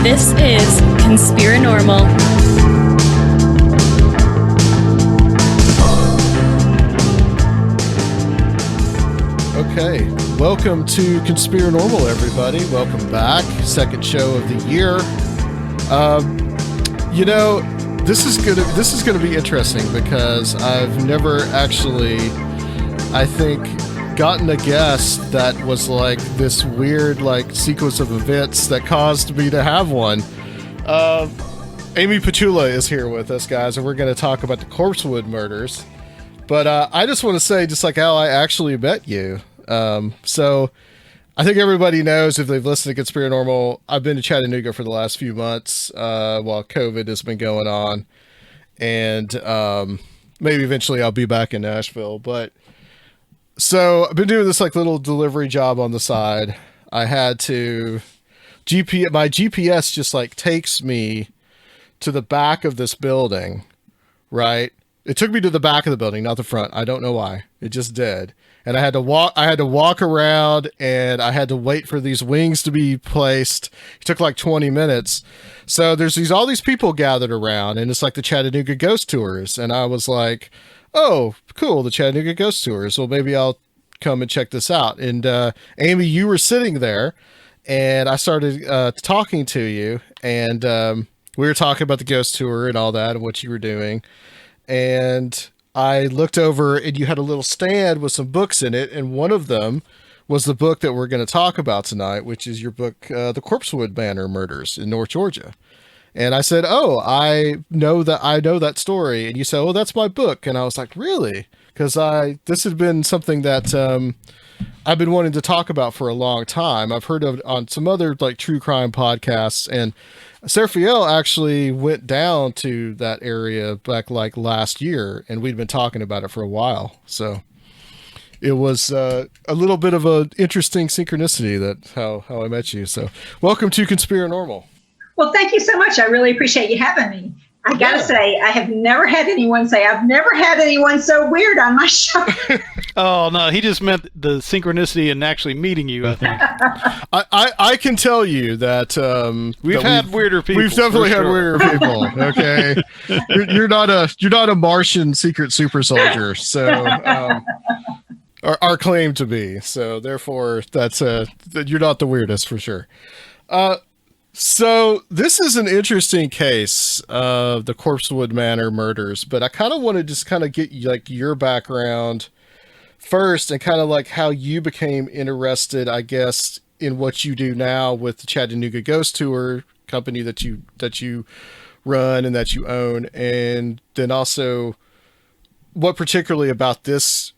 This is Conspirinormal. Okay, welcome to Conspirinormal, everybody. Welcome back. Second show of the year. This is gonna be interesting because I've never actually, I think, gotten a guest that was like this weird sequence of events that caused me to have one. Amy Petulla is here with us, guys, and we're going to talk about the Corpsewood Murders. But I just want to say, just like how I actually met you. So I think everybody knows, if they've listened to Conspirinormal, I've been to Chattanooga for the last few months while COVID has been going on. And maybe eventually I'll be back in Nashville. But so I've been doing this little delivery job on the side. I had to my GPS just takes me to the back of this building, right? It took me to the back of the building, not the front. I don't know why. It just did. And I had to walk around, and I had to wait for these wings to be placed. It took 20 minutes. So there's all these people gathered around, and it's the Chattanooga Ghost Tours. And I was like, oh, cool, the Chattanooga Ghost Tours. Well, maybe I'll come and check this out. And Amy, you were sitting there, and I started talking to you, and we were talking about the ghost tour and all that and what you were doing. And I looked over, and you had a little stand with some books in it, and one of them was the book that we're going to talk about tonight, which is your book, The Corpsewood Manor Murders in North Georgia. And I said, oh, I know that story. And you said, oh, that's my book. And I was like, really? Because this had been something that I've been wanting to talk about for a long time. I've heard of it on some other true crime podcasts, and Seraphiel actually went down to that area back last year, and we'd been talking about it for a while. So it was a little bit of an interesting synchronicity that how I met you. So welcome to Conspirinormal. Well, thank you so much. I really appreciate you having me. I got to say, I have never had anyone say, I've never had anyone so weird on my show. Oh, no, he just meant the synchronicity and actually meeting you, I think. I can tell you that we've had weirder people. We've definitely had weirder people. Okay. You're not a Martian secret super soldier. So our claim to be. So therefore that's you're not the weirdest for sure. So this is an interesting case of the Corpsewood Manor Murders, but I kind of want to just get your background first, and how you became interested, I guess, in what you do now with the Chattanooga Ghost Tour company that you run and that you own, and then also what particularly about this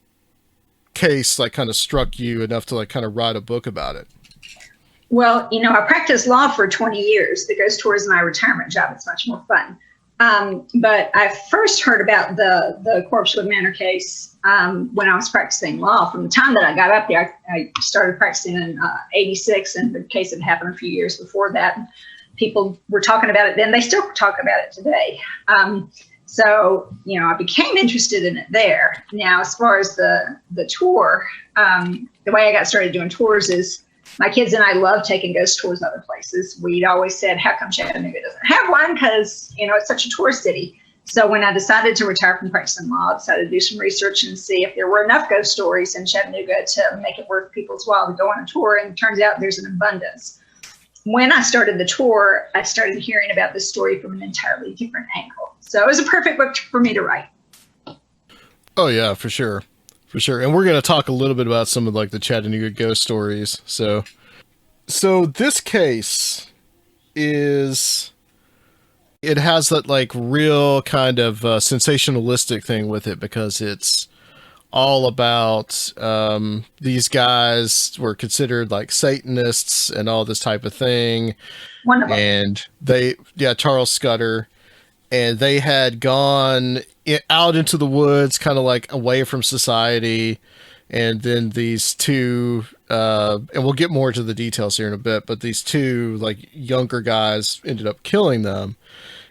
case struck you enough to write a book about it. Well, I practiced law for 20 years. The ghost tour is my retirement job. It's much more fun. But I first heard about the Corpsewood Manor case when I was practicing law. From the time that I got up there, I started practicing in 86, and the case had happened a few years before that. People were talking about it then. They still talk about it today. So, I became interested in it there. Now, as far as the tour, the way I got started doing tours is my kids and I love taking ghost tours other places. We'd always said, how come Chattanooga doesn't have one? Because, it's such a tourist city. So when I decided to retire from practicing law, I decided to do some research and see if there were enough ghost stories in Chattanooga to make it worth people's while to go on a tour. And it turns out there's an abundance. When I started the tour, I started hearing about this story from an entirely different angle. So it was a perfect book for me to write. Oh, yeah, for sure. For sure. And we're going to talk a little bit about some of the Chattanooga ghost stories. So this case it has that real kind of sensationalistic thing with it, because it's all about these guys were considered Satanists and all this type of thing. One of them. And Charles Scudder, and they had gone out into the woods, kind of away from society. And then these two, and we'll get more into the details here in a bit, but these two younger guys ended up killing them.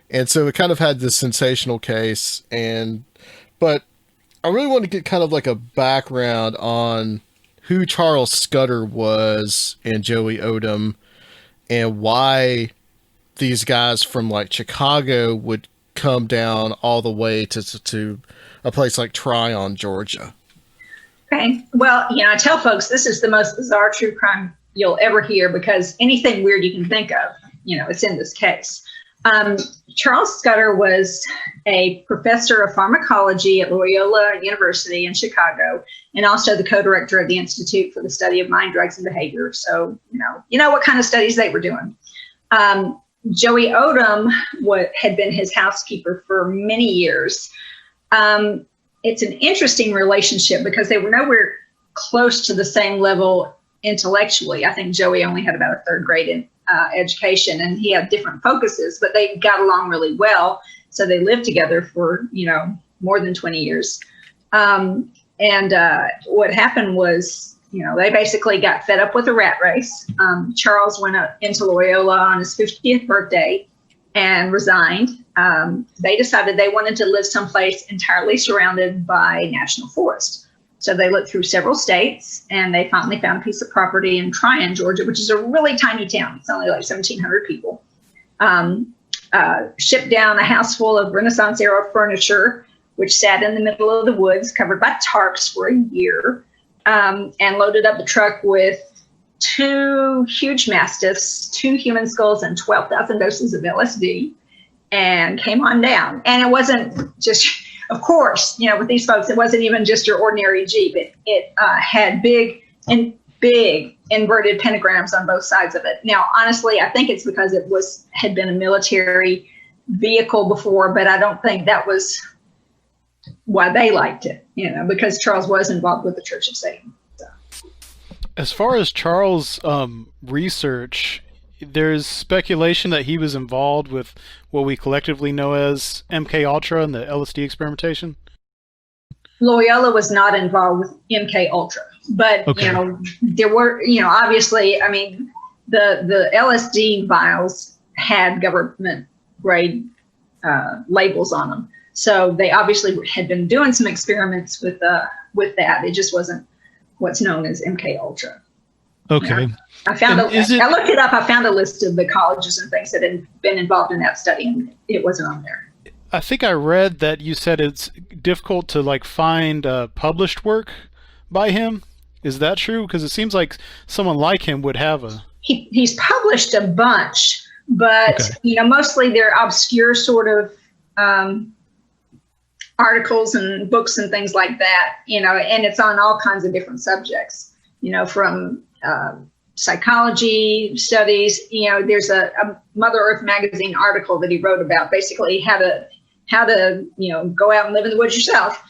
And so it kind of had this sensational case. But I really want to get kind of a background on who Charles Scudder was and Joey Odom, and why these guys from like Chicago would come down all the way to a place like Tryon, Georgia. Okay. Well, I tell folks this is the most bizarre true crime you'll ever hear, because anything weird you can think of, it's in this case. Charles Scudder was a professor of pharmacology at Loyola University in Chicago, and also the co-director of the Institute for the Study of Mind, Drugs, and Behavior. So, you know what kind of studies they were doing. Joey Odom had been his housekeeper for many years. It's an interesting relationship because they were nowhere close to the same level intellectually. I think Joey only had about a third grade education, and he had different focuses, but they got along really well. So they lived together for, more than 20 years. And what happened was, they basically got fed up with the rat race. Charles went up into Loyola on his 50th birthday and resigned. They decided they wanted to live someplace entirely surrounded by national forest. So they looked through several states, and they finally found a piece of property in Tryon, Georgia, which is a really tiny town. It's only like 1,700 people. Shipped down a house full of Renaissance era furniture, which sat in the middle of the woods, covered by tarps for a year, and loaded up the truck with 2 huge mastiffs, 2 human skulls, and 12,000 doses of LSD, and came on down. And it wasn't just, of course, with these folks, it wasn't even just your ordinary Jeep. It had big inverted pentagrams on both sides of it. Now, honestly, I think it's because it had been a military vehicle before, but I don't think that was why they liked it, because Charles was involved with the Church of Satan. So. As far as Charles' research, there's speculation that he was involved with what we collectively know as MK Ultra and the LSD experimentation. Loyola was not involved with MK Ultra, but okay. There were, obviously, I mean, the LSD vials had government grade labels on them, so they obviously had been doing some experiments with that. It just wasn't what's known as MK Ultra. Okay. I looked it up. I found a list of the colleges and things that had been involved in that study, and it wasn't on there. I think I read that you said it's difficult to find published work by him. Is that true? Because it seems like someone like him would have a. He's published a bunch, but okay. Mostly they're obscure sort of articles and books and things like that. And it's on all kinds of different subjects. From psychology studies. There's a Mother Earth magazine article that he wrote about basically how to go out and live in the woods yourself.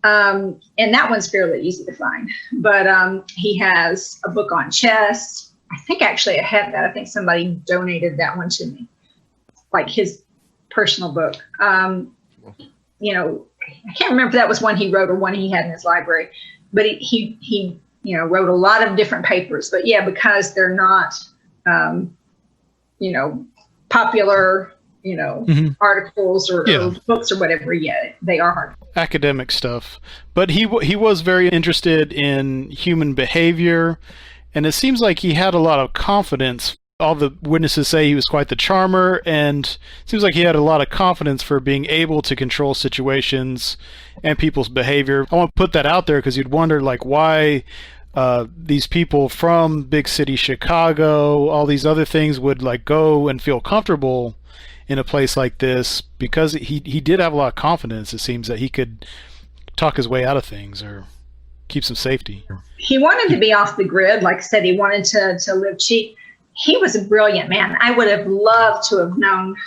And that one's fairly easy to find. But he has a book on chess. I think actually I had that. I think somebody donated that one to me, like his personal book. I can't remember if that was one he wrote or one he had in his library. But he wrote a lot of different papers. But yeah, because they're not, popular, articles or books or whatever. Yeah, they are hard. Academic stuff. But he was very interested in human behavior, and it seems like he had a lot of confidence. All the witnesses say he was quite the charmer, and it seems like he had a lot of confidence for being able to control situations and people's behavior. I want to put that out there because you'd wonder why these people from big city Chicago, all these other things would go and feel comfortable in a place like this, because he did have a lot of confidence. It seems that he could talk his way out of things or keep some safety. He wanted to be off the grid. Like I said, he wanted to live cheap. He was a brilliant man. I would have loved to have known,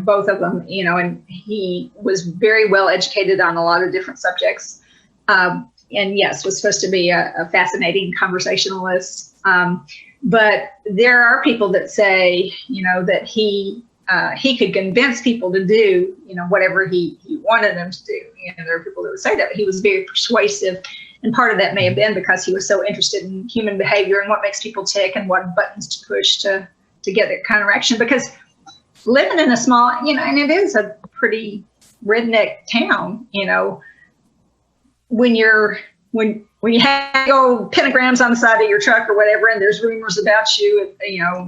both of them, and he was very well educated on a lot of different subjects. And yes, was supposed to be a fascinating conversationalist. But there are people that say, that he could convince people to do, whatever he wanted them to do. There are people that would say that, but he was very persuasive. And part of that may have been because he was so interested in human behavior and what makes people tick and what buttons to push to get that kind of action. Because living in a small, and it is a pretty redneck town, when you have pentagrams on the side of your truck or whatever, and there's rumors about you,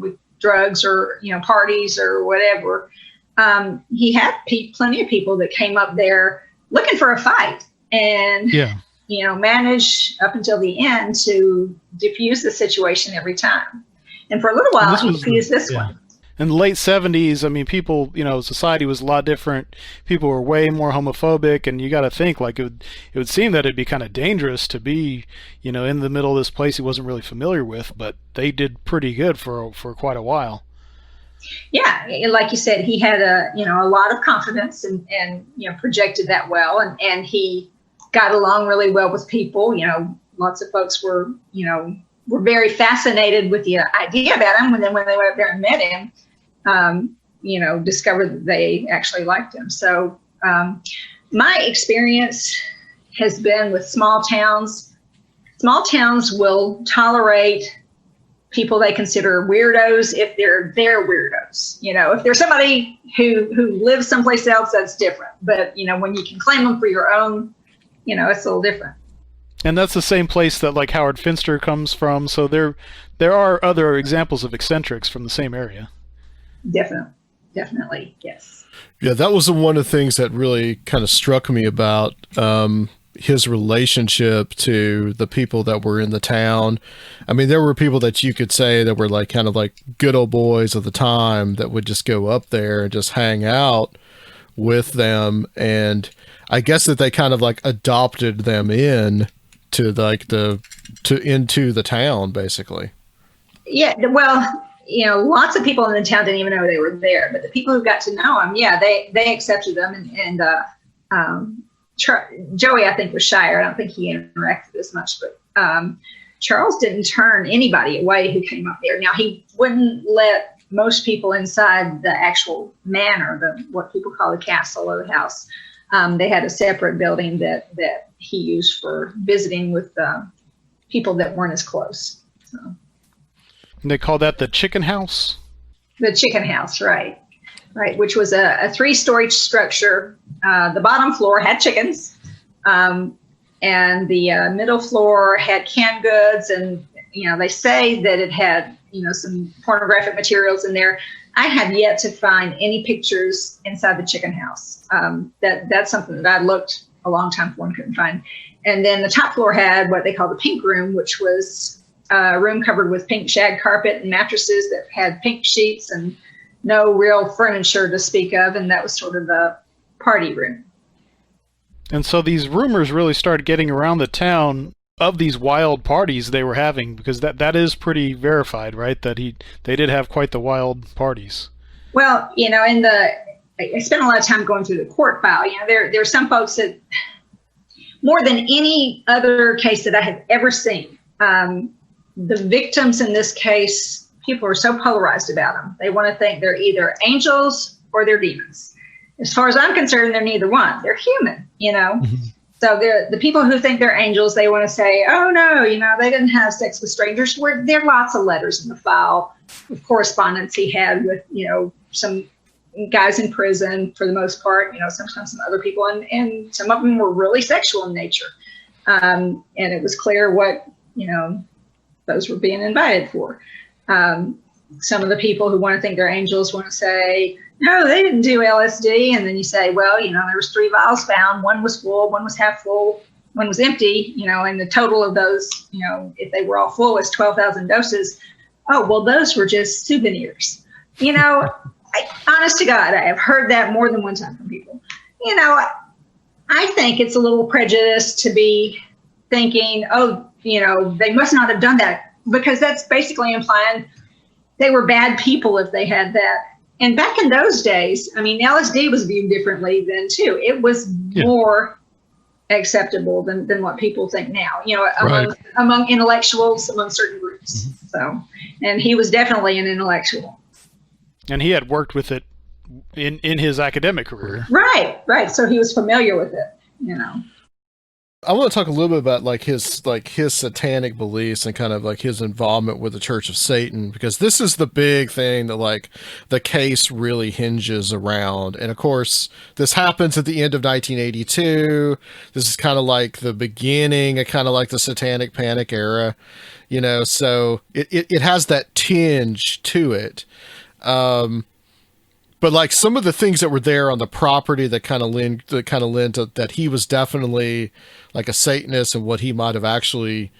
with drugs or, parties or whatever. He had plenty of people that came up there looking for a fight and, managed up until the end to diffuse the situation every time. And for a little while, he diffused this one. In the late 70s, I mean, people, society was a lot different. People were way more homophobic, and you got to think, like, it would seem that it'd be kind of dangerous to be, in the middle of this place he wasn't really familiar with, but they did pretty good for quite a while. Yeah, like you said, he had a lot of confidence and projected that well, and he got along really well with people. Lots of folks were very fascinated with the idea about him, and then when they went up there and met him, discovered that they actually liked him. So my experience has been with small towns. Small towns will tolerate people they consider weirdos if they're weirdos. If there's somebody who lives someplace else, that's different. But, when you can claim them for your own, it's a little different. And that's the same place that, like, Howard Finster comes from. So there are other examples of eccentrics from the same area. Definitely, yes. Yeah, that was one of the things that really kind of struck me about his relationship to the people that were in the town. I mean, there were people that you could say that were like kind of like good old boys of the time that would just go up there and just hang out with them. And I guess that they kind of like adopted them in to like into the town, basically. Yeah, well, lots of people in the town didn't even know they were there, but the people who got to know him, they accepted them. And Joey, I think, was shyer. I don't think he interacted as much, but Charles didn't turn anybody away who came up there. Now, he wouldn't let most people inside the actual manor, what people call the castle or the house. They had a separate building that he used for visiting with people that weren't as close. So. And they call that the chicken house? The chicken house, right, which was a 3-story structure. The bottom floor had chickens, and the middle floor had canned goods, and they say that it had some pornographic materials in there. I have yet to find any pictures inside the chicken house. That's something that I looked a long time for and couldn't find. And then the top floor had what they call the pink room, which was a room covered with pink shag carpet and mattresses that had pink sheets and no real furniture to speak of, and that was sort of the party room. And so these rumors really started getting around the town of these wild parties they were having, because that is pretty verified, right? That they did have quite the wild parties. Well, I spent a lot of time going through the court file. There are some folks that, more than any other case that I have ever seen, the victims in this case, people are so polarized about them. They want to think they're either angels or they're demons. As far as I'm concerned, they're neither one. They're human, Mm-hmm. So the people who think they're angels, they want to say, oh, no, they didn't have sex with strangers. There are lots of letters in the file of correspondence he had with, some guys in prison for the most part, sometimes some other people, and some of them were really sexual in nature. And it was clear what, those were being invited for. Some of the people who want to think they're angels want to say, no, they didn't do LSD. And then you say, well, there was 3 vials found. One was full, one was half full, one was empty, and the total of those, if they were all full, was 12,000 doses. Oh, well, those were just souvenirs. Honest to God, I have heard that more than one time from people. I think it's a little prejudice to be thinking, oh, they must not have done that, because that's basically implying they were bad people if they had that. And back in those days, I mean, LSD was viewed differently then too. It was more acceptable than what people think now, among intellectuals, among certain groups. Mm-hmm. So, and he was definitely an intellectual. And he had worked with it in his academic career. Right. So he was familiar with it, I want to talk a little bit about his satanic beliefs and kind of like his involvement with the Church of Satan, because this is the big thing that like the case really hinges around. And of course, this happens at the end of 1982. This is kind of like the beginning of kind of like the Satanic Panic era, so it has that tinge to it. But like some of the things that were there on the property that kind of lend to that he was definitely like a Satanist, and what he might have actually,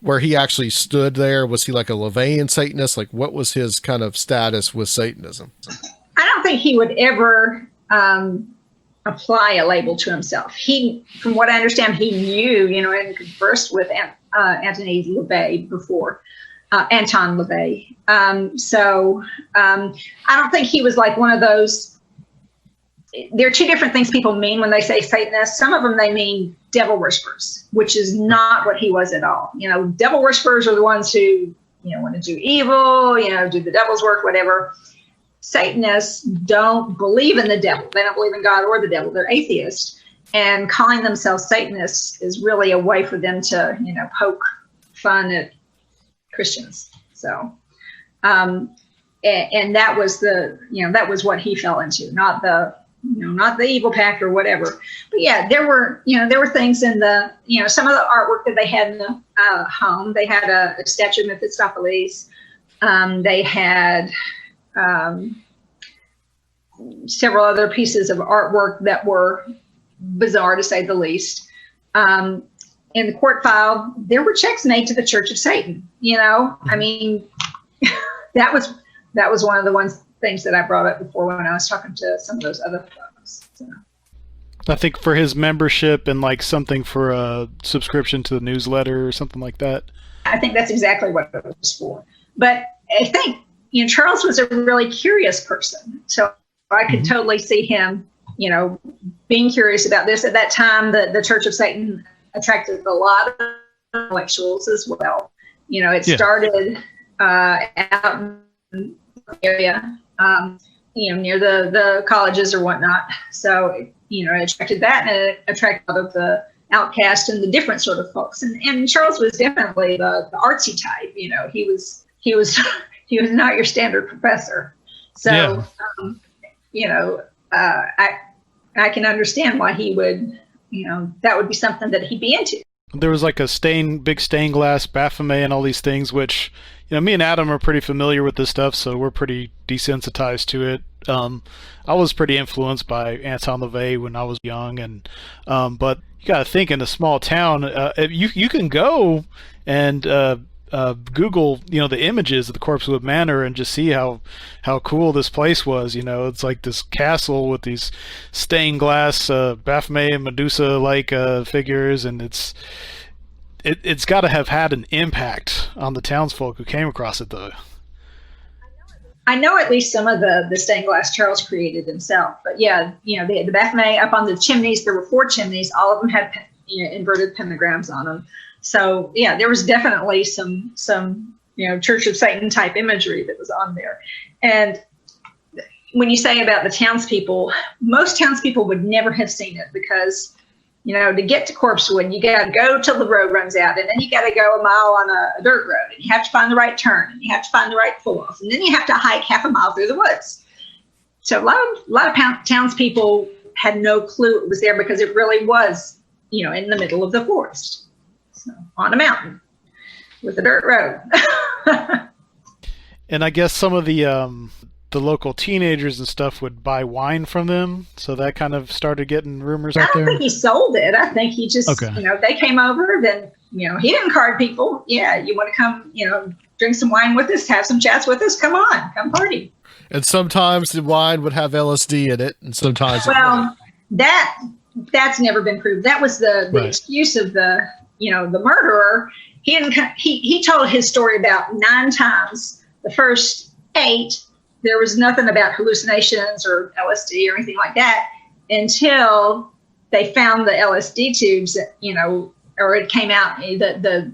where he actually stood there. Was he like a Levian Satanist? Like what was his kind of status with Satanism? I don't think he would ever apply a label to himself. He, from what I understand, he knew, and conversed with Anthony LaVey before. Anton LaVey. I don't think he was like one of those. There are two different things people mean when they say Satanist. Some of them, they mean devil worshippers, which is not what he was at all. Devil worshippers are the ones who, want to do evil, do the devil's work, whatever. Satanists don't believe in the devil. They don't believe in God or the devil. They're atheists. And calling themselves Satanists is really a way for them to, poke fun at Christians. So, and that was that was what he fell into, not the evil pact or whatever. But yeah, there were things in the, some of the artwork that they had in the home. They had a statue of Mephistopheles. They had several other pieces of artwork that were bizarre, to say the least. In the court file, there were checks made to the Church of Satan. I mean, that was one of the things that I brought up before when I was talking to some of those other folks. So. I think for his membership and like something for a subscription to the newsletter or something like that. I think that's exactly what it was for. But I think, Charles was a really curious person. So I could totally see him, being curious about this. At that time, the Church of Satan attracted a lot of intellectuals as well. It started out in the area, near the colleges or whatnot. So, it attracted that, and it attracted a lot of the outcast and the different sort of folks. And Charles was definitely the artsy type. He was not your standard professor. So, I can understand why he would, that would be something that he'd be into. There was like a big stained glass Baphomet and all these things, which, me and Adam are pretty familiar with this stuff, so we're pretty desensitized to it. I was pretty influenced by Anton LaVey when I was young, and but you got to think, in a small town, you can go and Google, the images of the Corpsewood Manor and just see how cool this place was. It's like this castle with these stained glass Baphomet and Medusa like figures, and it's got to have had an impact on the townsfolk who came across it, though. I know at least some of the stained glass Charles created himself, but yeah, the Baphomet up on the chimneys. There were 4 chimneys. All of them had inverted pentagrams on them. So yeah, there was definitely some Church of Satan type imagery that was on there. And when you say about the townspeople, most townspeople would never have seen it because, to get to Corpsewood, you got to go till the road runs out, and then you got to go a mile on a dirt road, and you have to find the right turn, and you have to find the right pull off, and then you have to hike half a mile through the woods. So a lot of townspeople had no clue it was there because it really was, in the middle of the forest. So, on a mountain with a dirt road. And I guess some of the local teenagers and stuff would buy wine from them, so that kind of started getting rumors out there. I don't think he sold it. I think he just, they came over, then, he didn't card people. Yeah, you want to come, drink some wine with us, have some chats with us, come on, come party. And sometimes the wine would have LSD in it, and sometimes that's never been proved. That was the excuse of the murderer. He told his story about 9 times. The first 8, there was nothing about hallucinations or LSD or anything like that until they found the LSD tubes, or it came out, the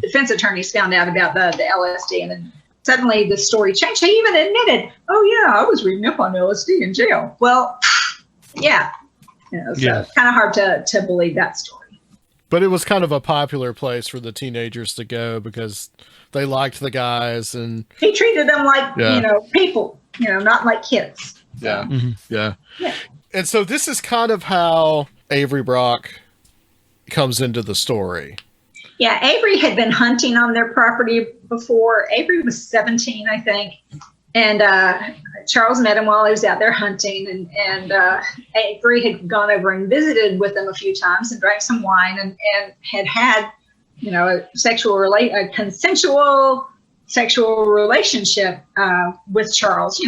defense attorneys found out about the LSD, and then suddenly the story changed. He even admitted, oh yeah, I was reading up on LSD in jail. Well, yeah. So it's kind of hard to believe that story. But it was kind of a popular place for the teenagers to go because they liked the guys, and he treated them like, people, not like kids. Yeah. Mm-hmm. Yeah. Yeah. And so this is kind of how Avery Brock comes into the story. Yeah, Avery had been hunting on their property before. Avery was 17, I think. And Charles met him while he was out there hunting. And Avery had gone over and visited with them a few times and drank some wine and had a consensual sexual relationship with Charles.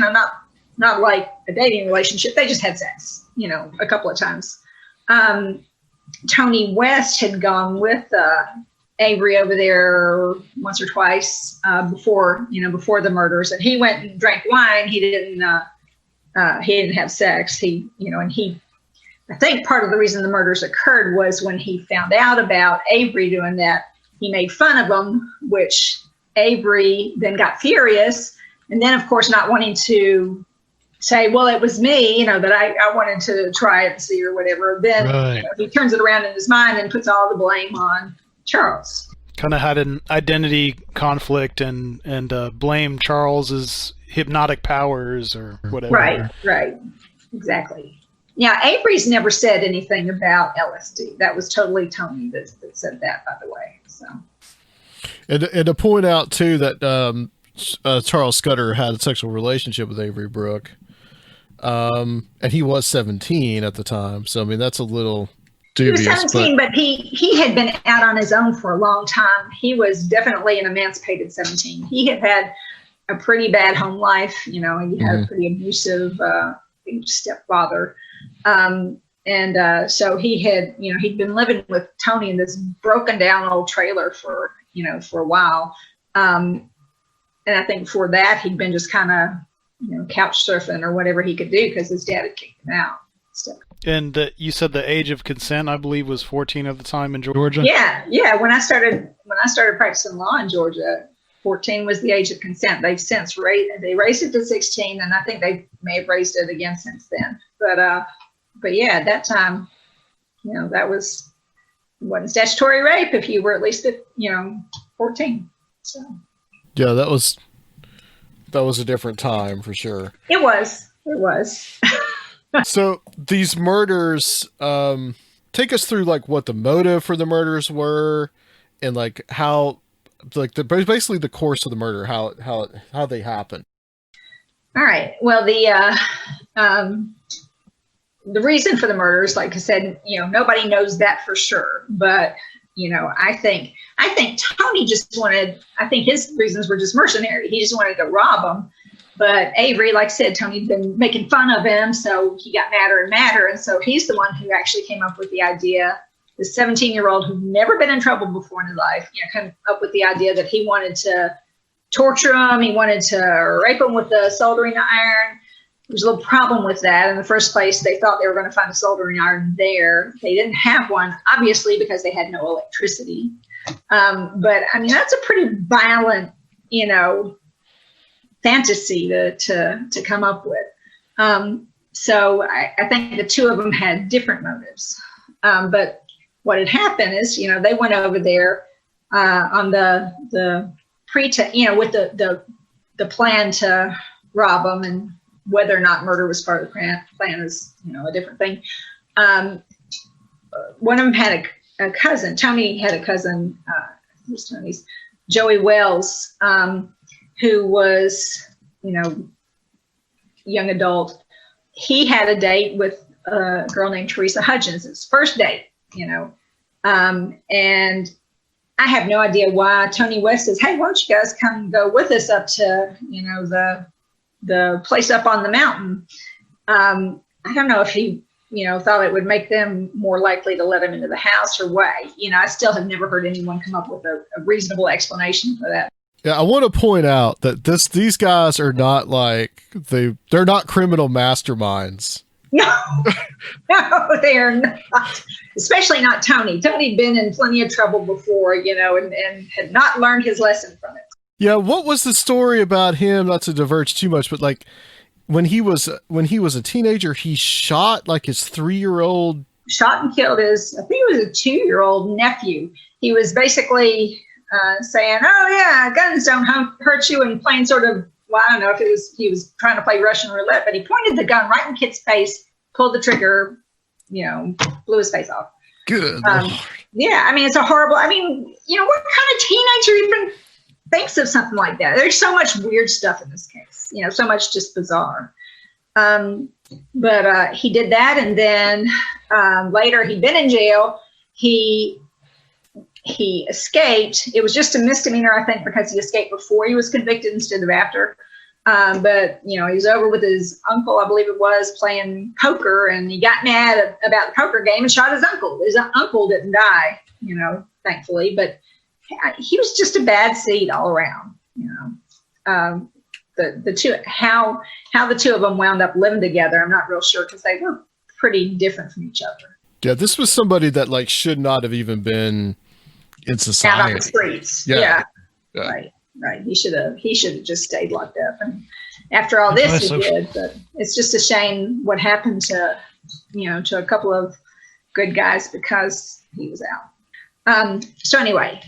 Not like a dating relationship. They just had sex, a couple of times. Tony West had gone with Avery over there once or twice before the murders, and he went and drank wine. He didn't have sex. I think part of the reason the murders occurred was when he found out about Avery doing that, he made fun of him, which Avery then got furious, and then of course not wanting to say, well, it was me, that I wanted to try it and see or whatever. Then Right. he turns it around in his mind and puts all the blame on Charles. Kind of had an identity conflict and blamed Charles's hypnotic powers or whatever. Right. Exactly. Yeah, Avery's never said anything about LSD. That was totally Tony that said that, by the way. So. And to point out, too, that Charles Scudder had a sexual relationship with Avery Brook. And he was 17 at the time. So, I mean, that's a little dubious. He was 17, but he had been out on his own for a long time. He was definitely an emancipated 17. He had a pretty bad home life, and he had a pretty abusive stepfather. So he'd been living with Tony in this broken down old trailer for a while. And I think before that, he'd been just kind of, couch surfing or whatever he could do because his dad had kicked him out. So. And you said the age of consent, I believe, was 14 at the time in Georgia. Yeah. When I started practicing law in Georgia, 14 was the age of consent. They've since raised it to 16, and I think they may have raised it again since then. But yeah, at that time, that wasn't statutory rape if you were at least 14. So. Yeah, that was a different time for sure. It was. So these murders, take us through like what the motive for the murders were, and like how, like basically the course of the murder, how they happened. All right. Well, the reason for the murders, like I said, nobody knows that for sure, but I think Tony just wanted. I think his reasons were just mercenary. He just wanted to rob them. But Avery, like I said, Tony'd been making fun of him, so he got madder and madder. And so he's the one who actually came up with the idea, the 17-year-old who'd never been in trouble before in his life, came up with the idea that he wanted to torture him. He wanted to rape him with a soldering iron. There's a little problem with that. In the first place, they thought they were going to find a soldering iron there. They didn't have one, obviously, because they had no electricity. But, I mean, that's a pretty violent, fantasy to come up with. So I think the two of them had different motives. But what had happened is, they went over there on the with the plan to rob them, and whether or not murder was part of the plan is, a different thing. One of them had a cousin. Tony had a cousin, who's Tony's, Joey Wells, who was, young adult. He had a date with a girl named Teresa Hudgens, his first date, and I have no idea why Tony West says, hey, why don't you guys come go with us up to, the place up on the mountain. I don't know if he, thought it would make them more likely to let him into the house or what. I still have never heard anyone come up with a reasonable explanation for that. Yeah, I want to point out that these guys are not like they're not criminal masterminds. No, they are not. Especially not Tony. Tony'd been in plenty of trouble before, and had not learned his lesson from it. Yeah, what was the story about him? Not to diverge too much, but like when he was a teenager, he shot like his 3-year-old shot and killed his, I think it was a 2-year-old nephew. He was basically saying, "Oh yeah, guns don't hurt you," and playing sort of, well, I don't know if he was trying to play Russian roulette, but he pointed the gun right in the kid's face, pulled the trigger, blew his face off. Good. Yeah, I mean, it's a horrible. I mean, what kind of teenager even thinks of something like that? There's so much weird stuff in this case. So much just bizarre. But he did that, and then later he'd been in jail. He escaped. It was just a misdemeanor, I think, because he escaped before he was convicted instead of after. But he was over with his uncle, I believe it was, playing poker, and he got mad about the poker game and shot his uncle. His uncle didn't die, thankfully, but he was just a bad seed all around. The two, how the two of them wound up living together, I'm not real sure, because they were pretty different from each other. Yeah, this was somebody that should not have even been in society. Out on the streets. Yeah. Right. He should have just stayed locked up. And after all this, he did. But it's just a shame what happened to a couple of good guys because he was out. So anyway,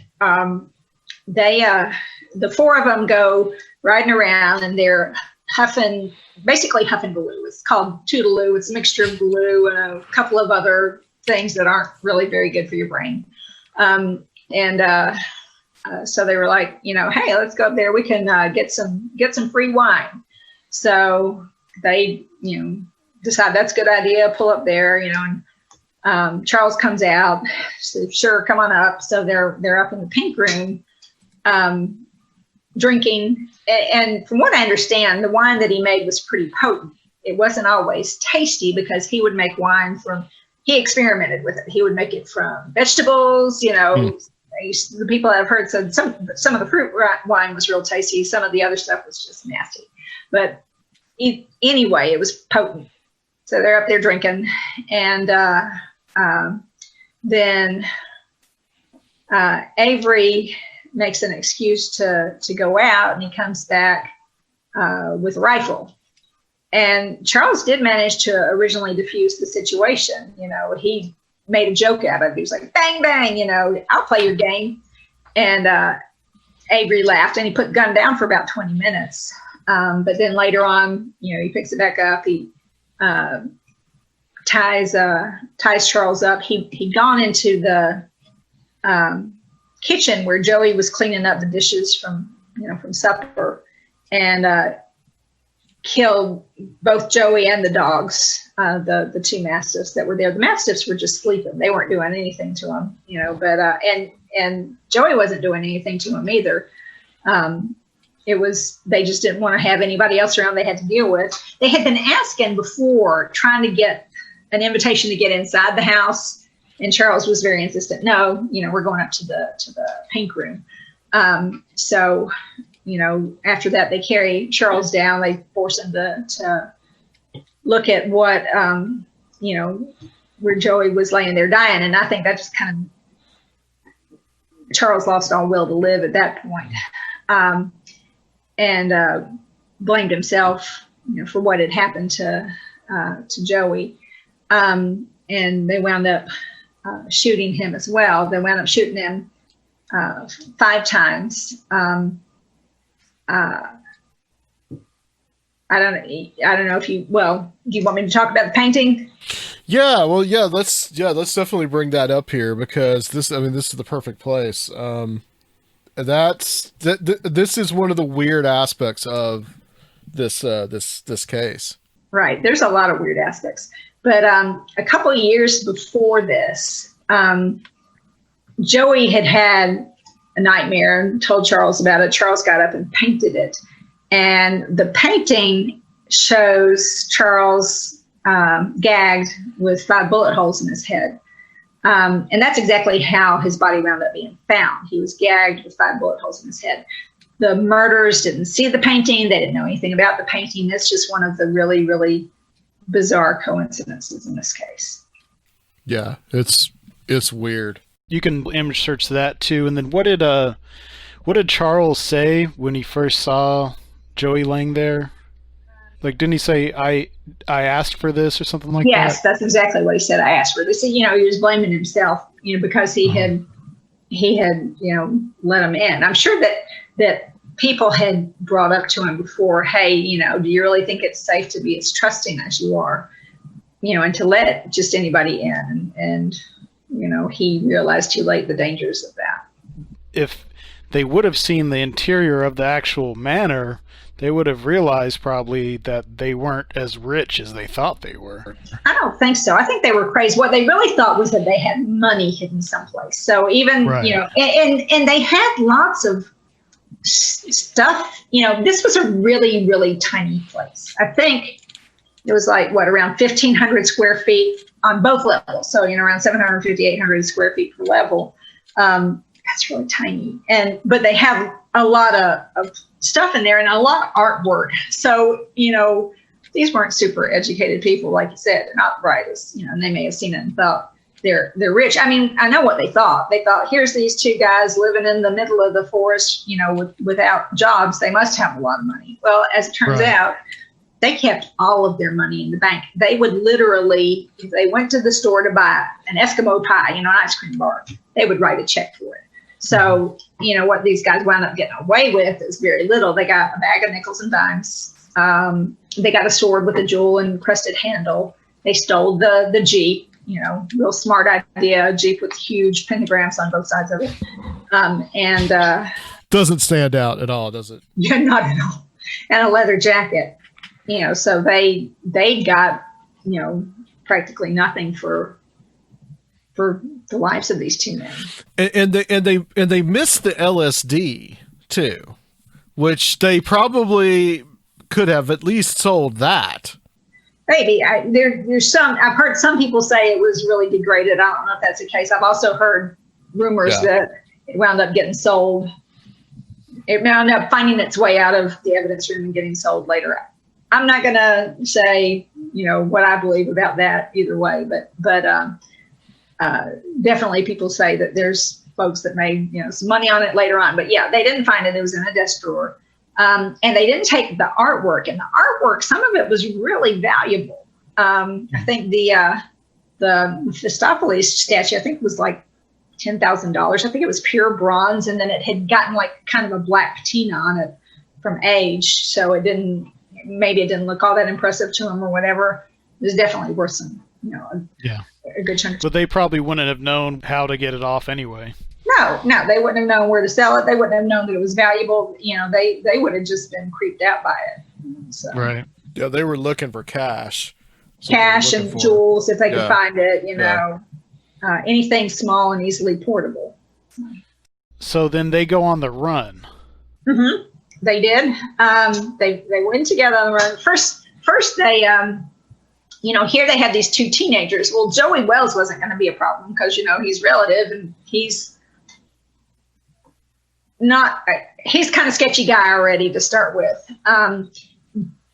the four of them go riding around, and they're basically huffing glue. It's called Toodaloo. It's a mixture of glue and a couple of other things that aren't really very good for your brain. So they were like, hey, let's go up there. We can get some free wine. So they, decide that's a good idea. Pull up there, and Charles comes out. Says, sure, come on up. So they're up in the pink room, drinking. And from what I understand, the wine that he made was pretty potent. It wasn't always tasty because he would make wine he experimented with it. He would make it from vegetables, The people I've heard said some of the fruit wine was real tasty. Some of the other stuff was just nasty. But anyway, it was potent. So they're up there drinking. And then Avery makes an excuse to go out, and he comes back with a rifle. And Charles did manage to originally defuse the situation. He made a joke out of it. He was like, bang, bang, I'll play your game. And Avery laughed, and he put the gun down for about 20 minutes. But then later on, he picks it back up. He ties Charles up. He'd gone into the kitchen where Joey was cleaning up the dishes from supper, and killed both Joey and the dogs, the two mastiffs that were there. The mastiffs were just sleeping. They weren't doing anything to him, but and Joey wasn't doing anything to him either. They just didn't want to have anybody else around they had to deal with. They had been asking before, trying to get an invitation to get inside the house, and Charles was very insistent. No, we're going up to the pink room. So after that, they carry Charles down. They force him to look at what, where Joey was laying there dying. And I think that just kind of, Charles lost all will to live at that point. And blamed himself, for what had happened to Joey. And they wound up shooting him as well. They wound up shooting him 5 times. I don't know if do you want me to talk about the painting? Yeah, well, let's definitely bring that up here, because this is the perfect place. This is one of the weird aspects of this case. Right. There's a lot of weird aspects, but a couple of years before this, Joey had a nightmare and told Charles about it. Charles got up and painted it. And the painting shows Charles gagged with 5 bullet holes in his head. And that's exactly how his body wound up being found. He was gagged with 5 bullet holes in his head. The murderers didn't see the painting. They didn't know anything about the painting. It's just one of the really, really bizarre coincidences in this case. Yeah, it's weird. You can image search that too. And then what did Charles say when he first saw Joey laying there? Like, didn't he say, I asked for this or something like that? Yes, that's exactly what he said. I asked for this. He was blaming himself, because he had, let him in. I'm sure that people had brought up to him before, hey, do you really think it's safe to be as trusting as you are, and to let just anybody in? And he realized too late the dangers of that. If they would have seen the interior of the actual manor, they would have realized probably that they weren't as rich as they thought they were. I don't think so. I think they were crazy. What they really thought was that they had money hidden someplace. So even, and they had lots of stuff. This was a really, really tiny place. I think it was like, around 1,500 square feet on both levels. So, around 750, 800 square feet per level. That's really tiny. But they have a lot of stuff in there and a lot of artwork. So, these weren't super educated people, like you said. They're not the brightest, and they may have seen it and thought they're rich. I mean, I know what they thought. They thought, here's these two guys living in the middle of the forest, without jobs. They must have a lot of money. Well, as it turns out, they kept all of their money in the bank. They would literally, if they went to the store to buy an Eskimo pie, an ice cream bar, they would write a check for it. So, what these guys wound up getting away with is very little. They got a bag of nickels and dimes. They got a sword with a jewel encrusted handle. They stole the Jeep, real smart idea, a Jeep with huge pentagrams on both sides of it. Doesn't stand out at all, does it? Yeah, not at all. And a leather jacket. So they got, practically nothing for the lives of these two men. And they missed the LSD too, which they probably could have at least sold that. Maybe there's some. I've heard some people say it was really degraded. I don't know if that's the case. I've also heard rumors that it wound up getting sold. It wound up finding its way out of the evidence room and getting sold later. I'm not going to say what I believe about that either way, but definitely people say that there's folks that made some money on it later on. But yeah, they didn't find it. It was in a desk drawer. And they didn't take the artwork. And the artwork, some of it was really valuable. I think the Mephistopheles statue, I think was like $10,000. I think it was pure bronze, and then it had gotten like kind of a black patina on it from age. So maybe it didn't look all that impressive to them or whatever. It was definitely worth some, a good chunk. But they probably wouldn't have known how to get it off anyway. No, they wouldn't have known where to sell it. They wouldn't have known that it was valuable. They would have just been creeped out by it. So. Right. Yeah, they were looking for cash. Cash and jewels, if they could find it, anything small and easily portable. So then they go on the run. Mm-hmm. They did. They went together on the run. First they, here they had these two teenagers. Well, Joey Wells wasn't going to be a problem because, he's relative and he's kind of sketchy guy already to start with.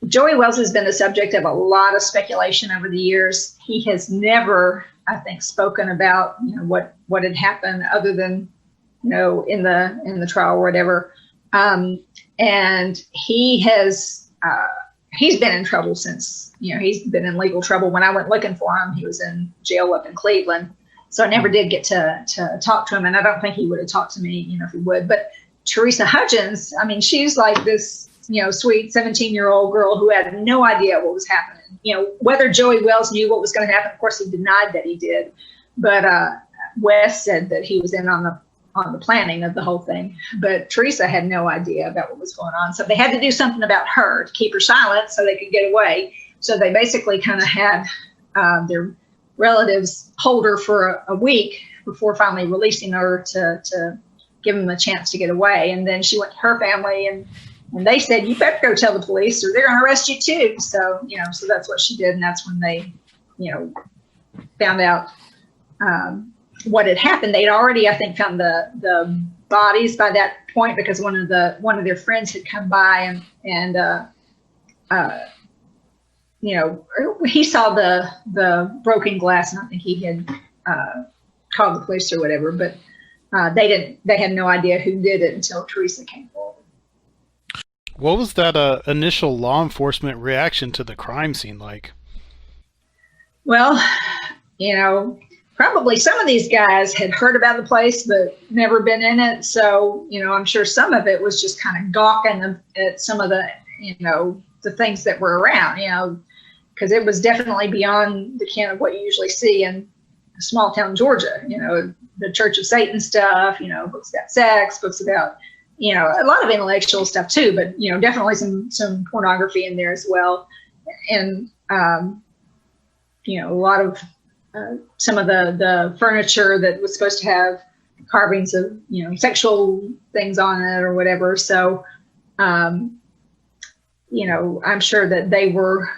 Joey Wells has been the subject of a lot of speculation over the years. He has never, I think, spoken about, what had happened other than, in the trial or whatever. And he has, he's been in trouble since, he's been in legal trouble. When I went looking for him, he was in jail up in Cleveland. So I never did get to talk to him. And I don't think he would have talked to me, if he would. But Teresa Hudgens, she's like this, sweet 17-year-old girl who had no idea what was happening. Whether Joey Wells knew what was going to happen, of course, he denied that he did. But Wes said that he was in on the planning of the whole thing. But Teresa had no idea about what was going on. So they had to do something about her to keep her silent so they could get away. So they basically kind of had their relatives hold her for a week before finally releasing her to give them a chance to get away. And then she went to her family and they said, you better go tell the police or they're going to arrest you too. So, so that's what she did. And that's when they, found out what had happened. They'd already, I think, found the bodies by that point because one of their friends had come by and he saw the broken glass and I think he had called the police or whatever, but they had no idea who did it until Teresa came forward. What was that initial law enforcement reaction to the crime scene like? Well, probably some of these guys had heard about the place but never been in it. So, I'm sure some of it was just kind of gawking at some of the, the things that were around, because it was definitely beyond the ken of what you usually see in small town Georgia, the Church of Satan stuff, books about sex, books about, a lot of intellectual stuff too, but, definitely some pornography in there as well. And, a lot of some of the furniture that was supposed to have carvings of, sexual things on it or whatever. So, I'm sure that they were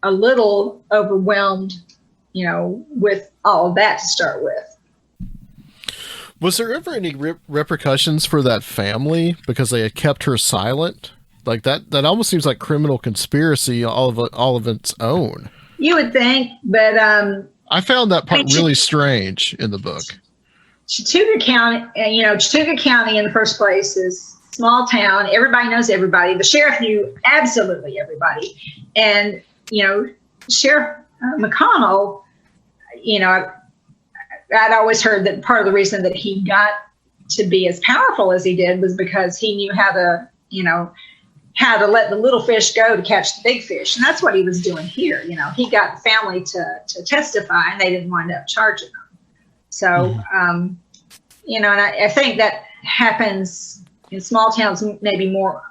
a little overwhelmed, with all of that to start with. Was there ever any repercussions for that family because they had kept her silent? Like that almost seems like criminal conspiracy all of its own. You would think, but I found that part really strange in the book. Chattooga County, Chattooga County in the first place is small town. Everybody knows everybody. The sheriff knew absolutely everybody. And, Sheriff McConnell, I'd always heard that part of the reason that he got to be as powerful as he did was because he knew how to let the little fish go to catch the big fish. And that's what he was doing here. He got the family to testify and they didn't wind up charging them. So, and I think that happens in small towns maybe more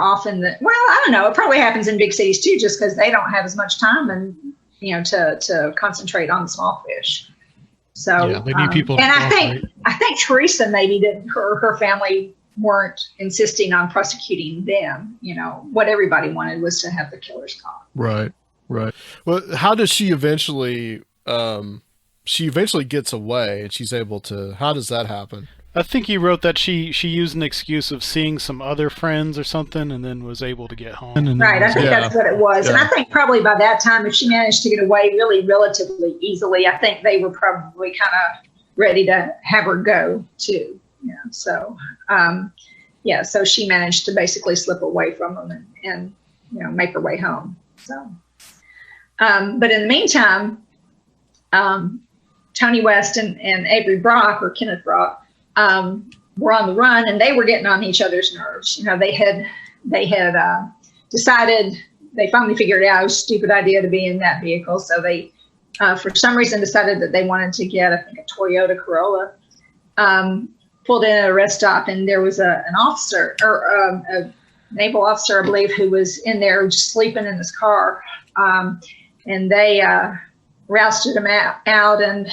often than, well, I don't know. It probably happens in big cities too, just because they don't have as much time and, to concentrate on the small fish. So, yeah, they need people. And I think Teresa maybe didn't, her family weren't insisting on prosecuting them. What everybody wanted was to have the killers caught. Right. Well, how does she eventually gets away and she's able to, how does that happen? I think you wrote that she used an excuse of seeing some other friends or something and then was able to get home. Right. I think that's what it was. Yeah. And I think probably by that time, if she managed to get away really relatively easily, I think they were probably kind of ready to have her go too. Yeah. So, so she managed to basically slip away from them and make her way home. So, but in the meantime, Tony West and Avery Brock, or Kenneth Brock, were on the run and they were getting on each other's nerves. They had decided, they finally figured out it was a stupid idea to be in that vehicle. So they, for some reason, decided that they wanted to get, I think, a Toyota Corolla. Pulled in at a rest stop, and there was an officer, or a naval officer, I believe, who was in there just sleeping in his car. And they rousted him out and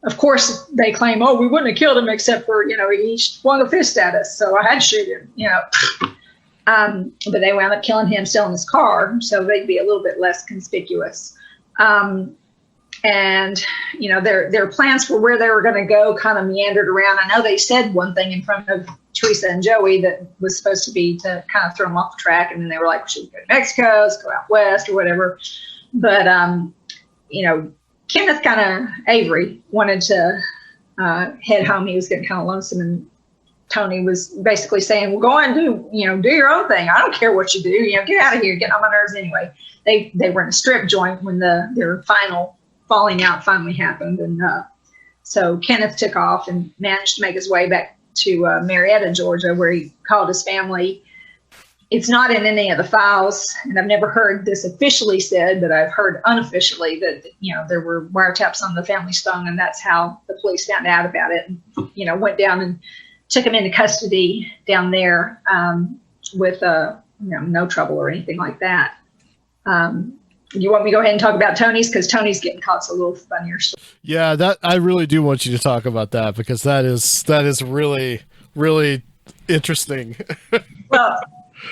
of course, they claim, we wouldn't have killed him except for, he swung a fist at us, so I had to shoot him, But they wound up killing him still in his car, so they'd be a little bit less conspicuous. And, their plans for where they were going to go kind of meandered around. I know they said one thing in front of Teresa and Joey that was supposed to be to kind of throw them off the track, and then they were like, should we go to Mexico, let's go out west or whatever. But, Kenneth Avery wanted to head home. He was getting kind of lonesome, and Tony was basically saying, well, go on and do your own thing. I don't care what you do. Get out of here. Get on my nerves anyway. They were in a strip joint when their final falling out finally happened. And so Kenneth took off and managed to make his way back to Marietta, Georgia, where he called his family. It's not in any of the files, and I've never heard this officially said, but I've heard unofficially that, there were wiretaps on the family's phone, and that's how the police found out about it and, went down and took him into custody down there with, no trouble or anything like that. You want me to go ahead and talk about Tony's? Because Tony's getting caught a little funnier. Yeah, that I really do want you to talk about that, because that is really, really interesting. Well,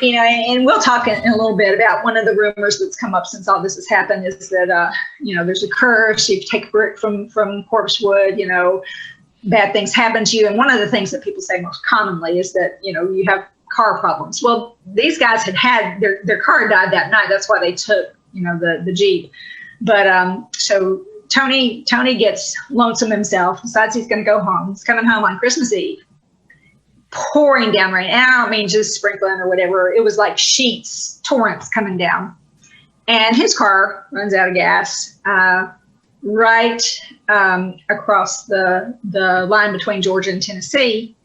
and we'll talk in a little bit about one of the rumors that's come up since all this has happened is that, there's a curse. You take a brick from Corpsewood, bad things happen to you. And one of the things that people say most commonly is that, you have car problems. Well, these guys had their car died that night. That's why they took, the Jeep. But so Tony gets lonesome himself, decides he's going to go home. He's coming home on Christmas Eve. pouring down rain. And I don't mean just sprinkling or whatever. It was like sheets, torrents coming down. And his car runs out of gas right across the line between Georgia and Tennessee.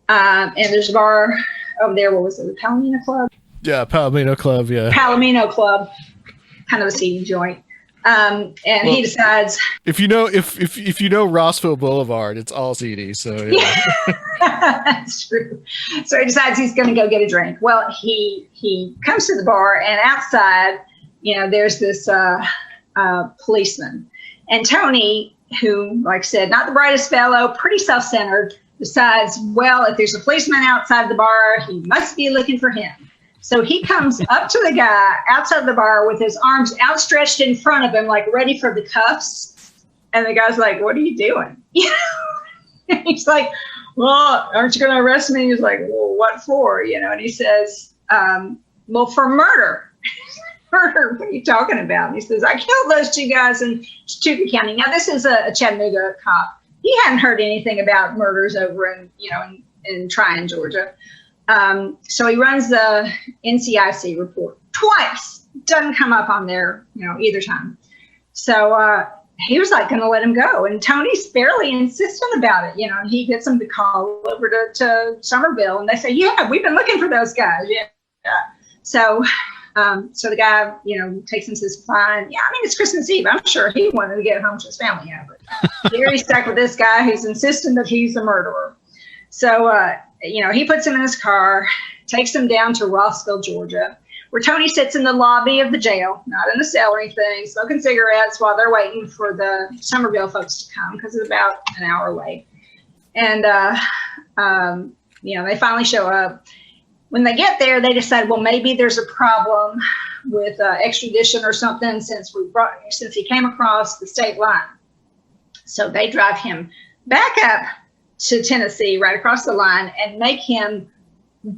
And there's a bar over there. What was it? The Palomino Club? Yeah, Palomino Club. Yeah, Palomino Club, kind of a seedy joint. And he decides, if you know Rossville Boulevard, it's all seedy. So yeah. that's true. So he decides he's going to go get a drink. Well, he comes to the bar, and outside, there's this policeman, and Tony, who, like I said, not the brightest fellow, pretty self-centered, decides, well, if there's a policeman outside the bar, he must be looking for him. So he comes up to the guy outside the bar with his arms outstretched in front of him, like ready for the cuffs. And the guy's like, what are you doing? He's like, well, aren't you going to arrest me? He's like, well, what for? And he says, well, for murder. Murder, what are you talking about? And he says, I killed those two guys in Chattanooga County. Now, this is a Chattanooga cop. He hadn't heard anything about murders over in Tryon, Georgia. So he runs the NCIC report twice. Doesn't come up on there, either time. So he was like going to let him go. And Tony's fairly insistent about it, and he gets him to call over to Somerville. And they say, yeah, we've been looking for those guys. Yeah. So the guy, takes him to his supply. And it's Christmas Eve. I'm sure he wanted to get home to his family. But here he's stuck with this guy who's insistent that he's the murderer. So, he puts him in his car, takes him down to Rossville, Georgia, where Tony sits in the lobby of the jail, not in the cell or anything, smoking cigarettes while they're waiting for the Somerville folks to come, because it's about an hour away. And, they finally show up. When they get there, they decide, well, maybe there's a problem with extradition or something since he came across the state line. So they drive him back up to Tennessee, right across the line, and make him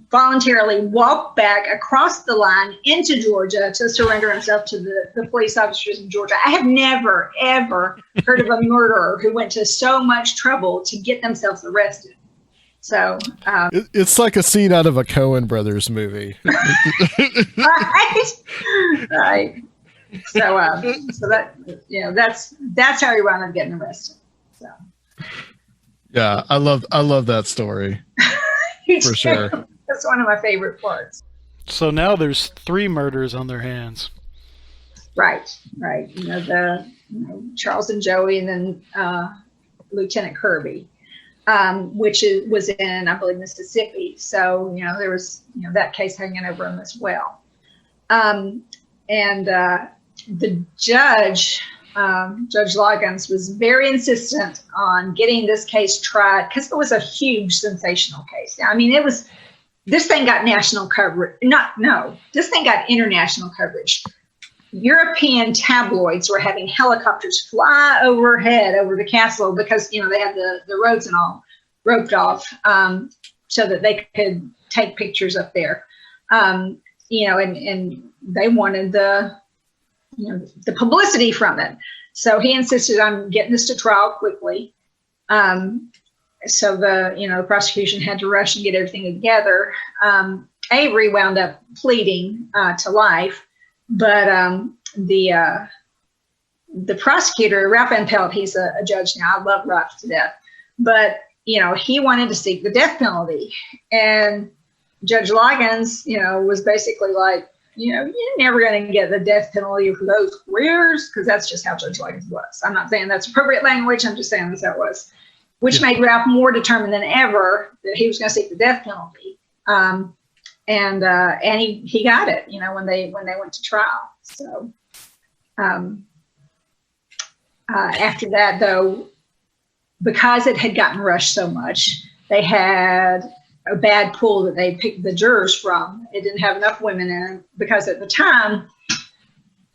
voluntarily walk back across the line into Georgia to surrender himself to the police officers in Georgia. I have never, ever heard of a murderer who went to so much trouble to get themselves arrested. So it's like a scene out of a Coen Brothers movie. Right. So that's how he wound up getting arrested. So. Yeah, I love that story. For sure. That's one of my favorite parts. So now there's 3 murders on their hands. Right. Charles and Joey, and then Lieutenant Kirby, which was in, I believe, Mississippi. So, there was, that case hanging over him as well. And the judge, Judge Loggins, was very insistent on getting this case tried because it was a huge sensational case. This thing got national coverage. This thing got international coverage. European tabloids were having helicopters fly overhead over the castle because, they had the roads and all roped off so that they could take pictures up there. And they wanted the publicity from it. So he insisted on getting this to trial quickly. So the prosecution had to rush and get everything together. Avery wound up pleading to life, but the prosecutor, Ralph Van Pelt, he's a judge now. I love Ralph to death, but he wanted to seek the death penalty, and Judge Loggins, was basically like, you're never going to get the death penalty for those queers, because that's just how Judge Loggins was. I'm not saying that's appropriate language. I'm just saying that's how it was, which made Ralph more determined than ever that he was going to seek the death penalty. And he got it, when they went to trial. So after that, though, because it had gotten rushed so much, they had a bad pool that they picked the jurors from. It didn't have enough women in it because at the time,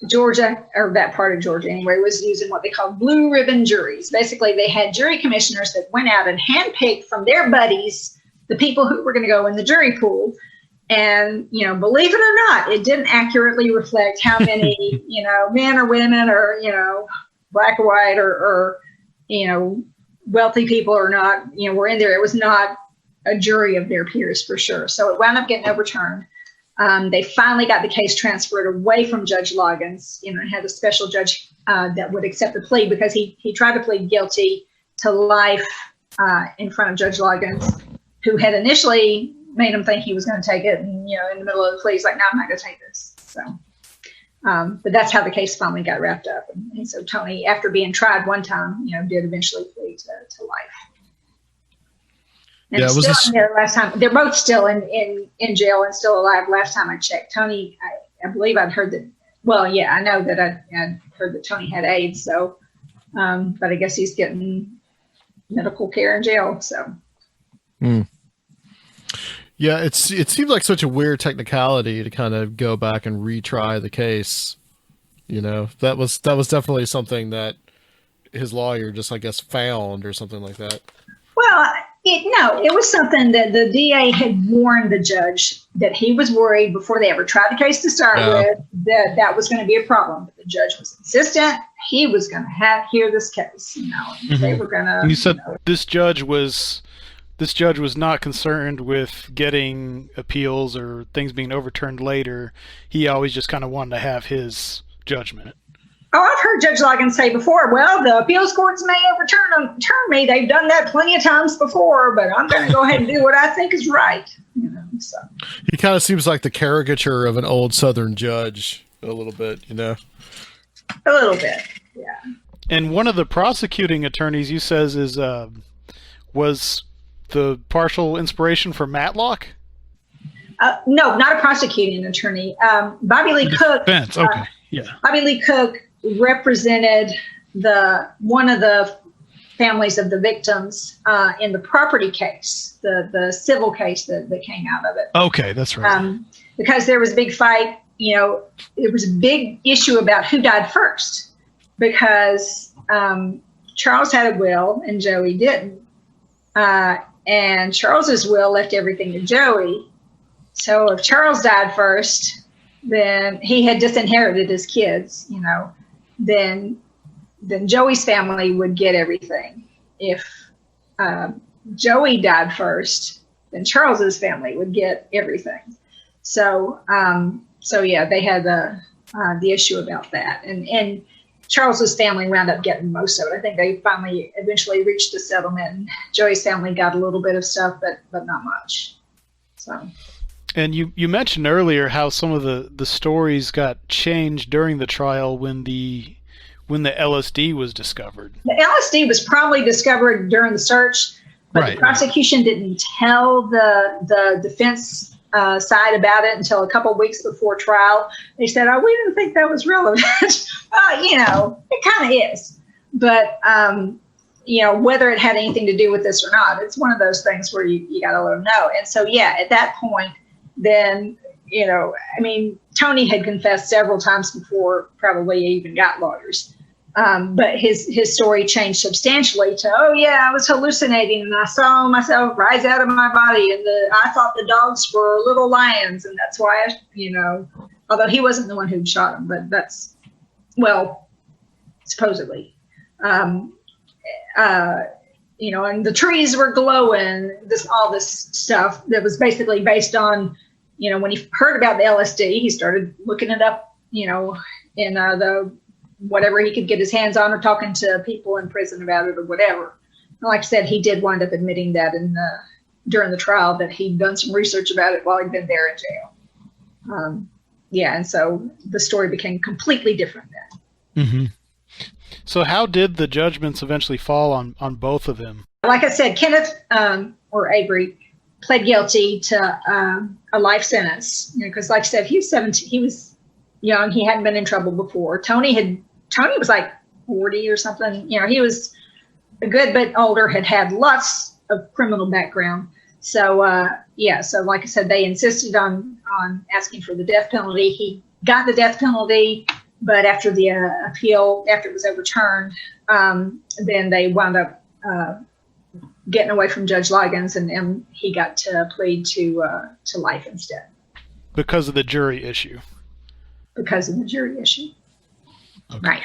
Georgia, or that part of Georgia anyway, was using what they called blue ribbon juries. Basically, they had jury commissioners that went out and handpicked from their buddies the people who were going to go in the jury pool. And, believe it or not, it didn't accurately reflect how many, men or women or, black or white or wealthy people or not, were in there. It was not a jury of their peers for sure. So it wound up getting overturned. They finally got the case transferred away from Judge Loggins. Had a special judge that would accept the plea because he tried to plead guilty to life in front of Judge Loggins, who had initially made him think he was going to take it. And, in the middle of the plea, he's like, no, I'm not going to take this. So, but that's how the case finally got wrapped up. And so Tony, after being tried one time, did eventually plead to life. And still there last time. They're both still in jail and still alive. Last time I checked, Tony, I believe I'd heard that. Well, yeah, I know that I'd heard that Tony had AIDS. So, but I guess he's getting medical care in jail. So. Yeah, it seems like such a weird technicality to kind of go back and retry the case. That was definitely something that his lawyer just, I guess, found or something like that. Well, it was something that the DA had warned the judge that he was worried before they ever tried the case to start with that was going to be a problem. But the judge was insistent. He was going to hear this case. They were going to. You said this judge was not concerned with getting appeals or things being overturned later. He always just kind of wanted to have his judgment. Oh, I've heard Judge Loggins say before, well, the appeals courts may overturn me. They've done that plenty of times before, but I'm going to go ahead and do what I think is right. So. He kind of seems like the caricature of an old Southern judge a little bit, A little bit, yeah. And one of the prosecuting attorneys you says was the partial inspiration for Matlock? No, not a prosecuting attorney. Bobby Lee Cook. Defense. Okay. Yeah. Bobby Lee Cook represented one of the families of the victims in the property case, the civil case that came out of it. Okay, that's right. Because there was a big fight, there was a big issue about who died first, because Charles had a will and Joey didn't. And Charles's will left everything to Joey. So if Charles died first, then he had disinherited his kids, then Joey's family would get everything. If Joey died first, then Charles's family would get everything. So yeah, they had the issue about that. And Charles's family wound up getting most of it. I think they eventually reached a settlement. And Joey's family got a little bit of stuff, but not much. So. And you mentioned earlier how some of the stories got changed during the trial when the LSD was discovered. The LSD was probably discovered during the search, but the prosecution didn't tell the defense side about it until a couple of weeks before trial. They said, "Oh, we didn't think that was relevant." It kind of is, but whether it had anything to do with this or not, it's one of those things where you got to let them know. And so, yeah, at that point, then, Tony had confessed several times before probably he even got lawyers. But his story changed substantially to, oh, yeah, I was hallucinating and I saw myself rise out of my body and I thought the dogs were little lions. And that's why, although he wasn't the one who shot him, but that's, well, supposedly. And the trees were glowing, all this stuff that was basically based on, when he heard about the LSD, he started looking it up, in the whatever he could get his hands on or talking to people in prison about it or whatever. And like I said, he did wind up admitting that during the trial that he'd done some research about it while he'd been there in jail. And so the story became completely different then. Mm-hmm. So how did the judgments eventually fall on both of them? Like I said, Kenneth or Avery pled guilty to a life sentence, because like I said, he was 17. He was young. He hadn't been in trouble before. Tony was like 40 or something. He was a good bit older, had lots of criminal background. So so like I said, they insisted on asking for the death penalty. He got the death penalty. But after the appeal, after it was overturned, then they wound up getting away from Judge Loggins, and he got to plead to life instead. Because of the jury issue. Because of the jury issue. Okay.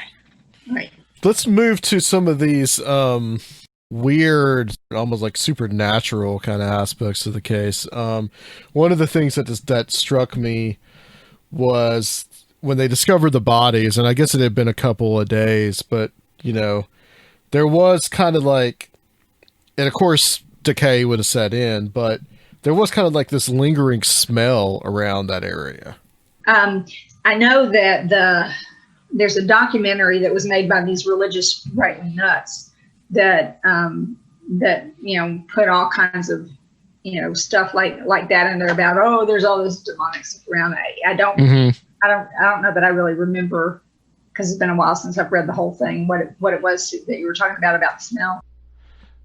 Right. Let's move to some of these weird, almost like supernatural kind of aspects to the case. One of the things that struck me was when they discovered the bodies, and I guess it had been a couple of days, but there was kind of like, and of course decay would have set in, but there was kind of like this lingering smell around that area. I know that there's a documentary that was made by these religious right-wing nuts that put all kinds of stuff like that in there about, oh, there's all this demonic stuff around. I don't know that I really remember, because it's been a while since I've read the whole thing, what it was that you were talking about the smell.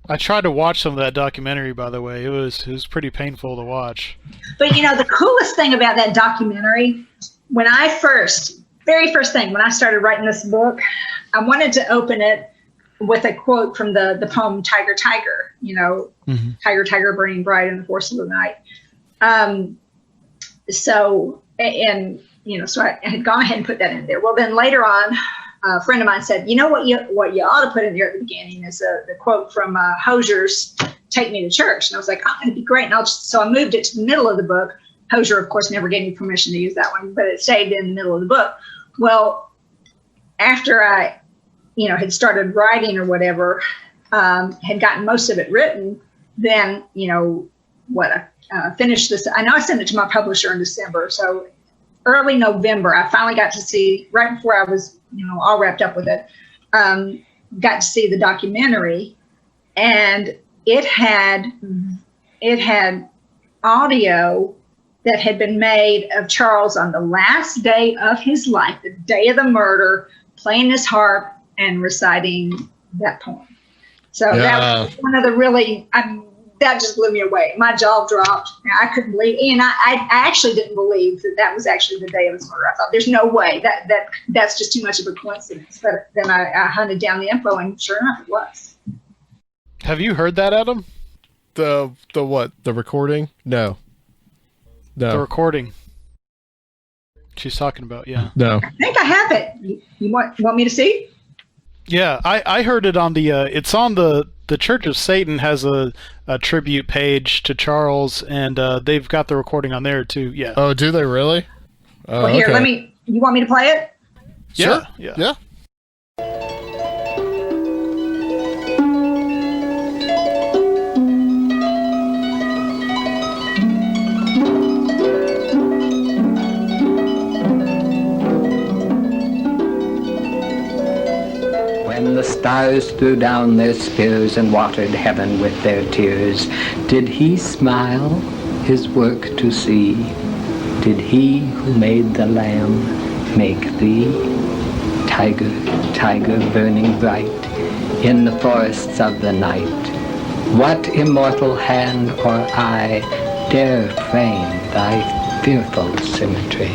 I tried to watch some of that documentary, by the way. It was pretty painful to watch. But the coolest thing about that documentary, when I very first thing when I started writing this book, I wanted to open it with a quote from the poem Tiger, Tiger, Tiger, Tiger, burning bright in the forest of the night. So I had gone ahead and put that in there. Well, then later on, a friend of mine said, what you ought to put in there at the beginning is the quote from Hosier's Take Me to Church. And I was like, oh, that'd be great. And so I moved it to the middle of the book. Hosier, of course, never gave me permission to use that one, but it stayed in the middle of the book. Well, after I had started writing or whatever, had gotten most of it written, then, I finished this. I know I sent it to my publisher in December. So early November, I finally got to see, right before I was, all wrapped up with it, got to see the documentary, and it had audio that had been made of Charles on the last day of his life, the day of the murder, playing his harp and reciting that poem. So that was one of the really, that just blew me away. My jaw dropped. I couldn't believe it. And I actually didn't believe that was actually the day of his murder. I thought, there's no way. That's just too much of a coincidence. But then I hunted down the info, and sure enough, it was. Have you heard that, Adam? The what? The recording? No. The recording she's talking about, yeah. No. I think I have it. You want me to see? Yeah, I heard it on the it's on the Church of Satan has a tribute page to Charles, and they've got the recording on there too. Yeah. Oh, do they really? Well, here, okay. You want me to play it? Sure. Yeah. When the stars threw down their spears and watered heaven with their tears, did he smile his work to see? Did he who made the lamb make thee? Tiger, tiger burning bright in the forests of the night, what immortal hand or eye dare frame thy fearful symmetry?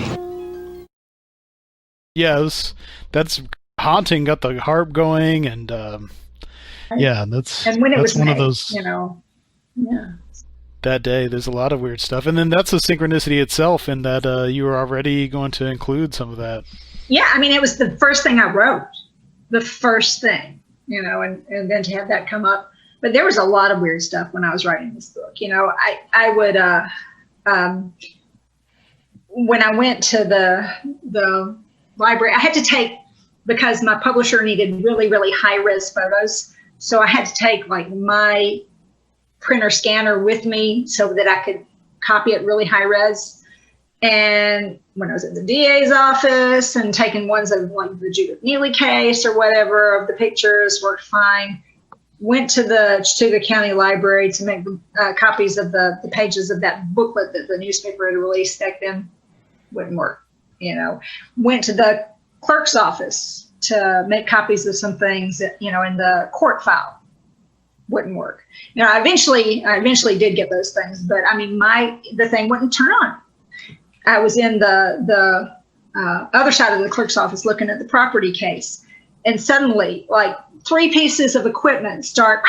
Yeah, that's haunting. Got the harp going, and that's and when it was one made, of those. Yeah. That day, there's a lot of weird stuff, and then that's a synchronicity itself, in that you were already going to include some of that. Yeah, I mean, it was the first thing I wrote, the first thing, and then to have that come up. But there was a lot of weird stuff when I was writing this book. I would when I went to the library, I had to take, because my publisher needed really, really high-res photos. So I had to take like my printer scanner with me so that I could copy it really high-res. And when I was in the DA's office and taking ones of like the Judith Neely case or whatever of the pictures, worked fine. Went to the Chattanooga County Library to make copies of the pages of that booklet that the newspaper had released back then. Wouldn't work, Went to the clerk's office to make copies of some things that, in the court file. Wouldn't work. I eventually did get those things, but I mean, the thing wouldn't turn on. I was in the other side of the clerk's office looking at the property case, and suddenly, like 3 pieces of equipment start,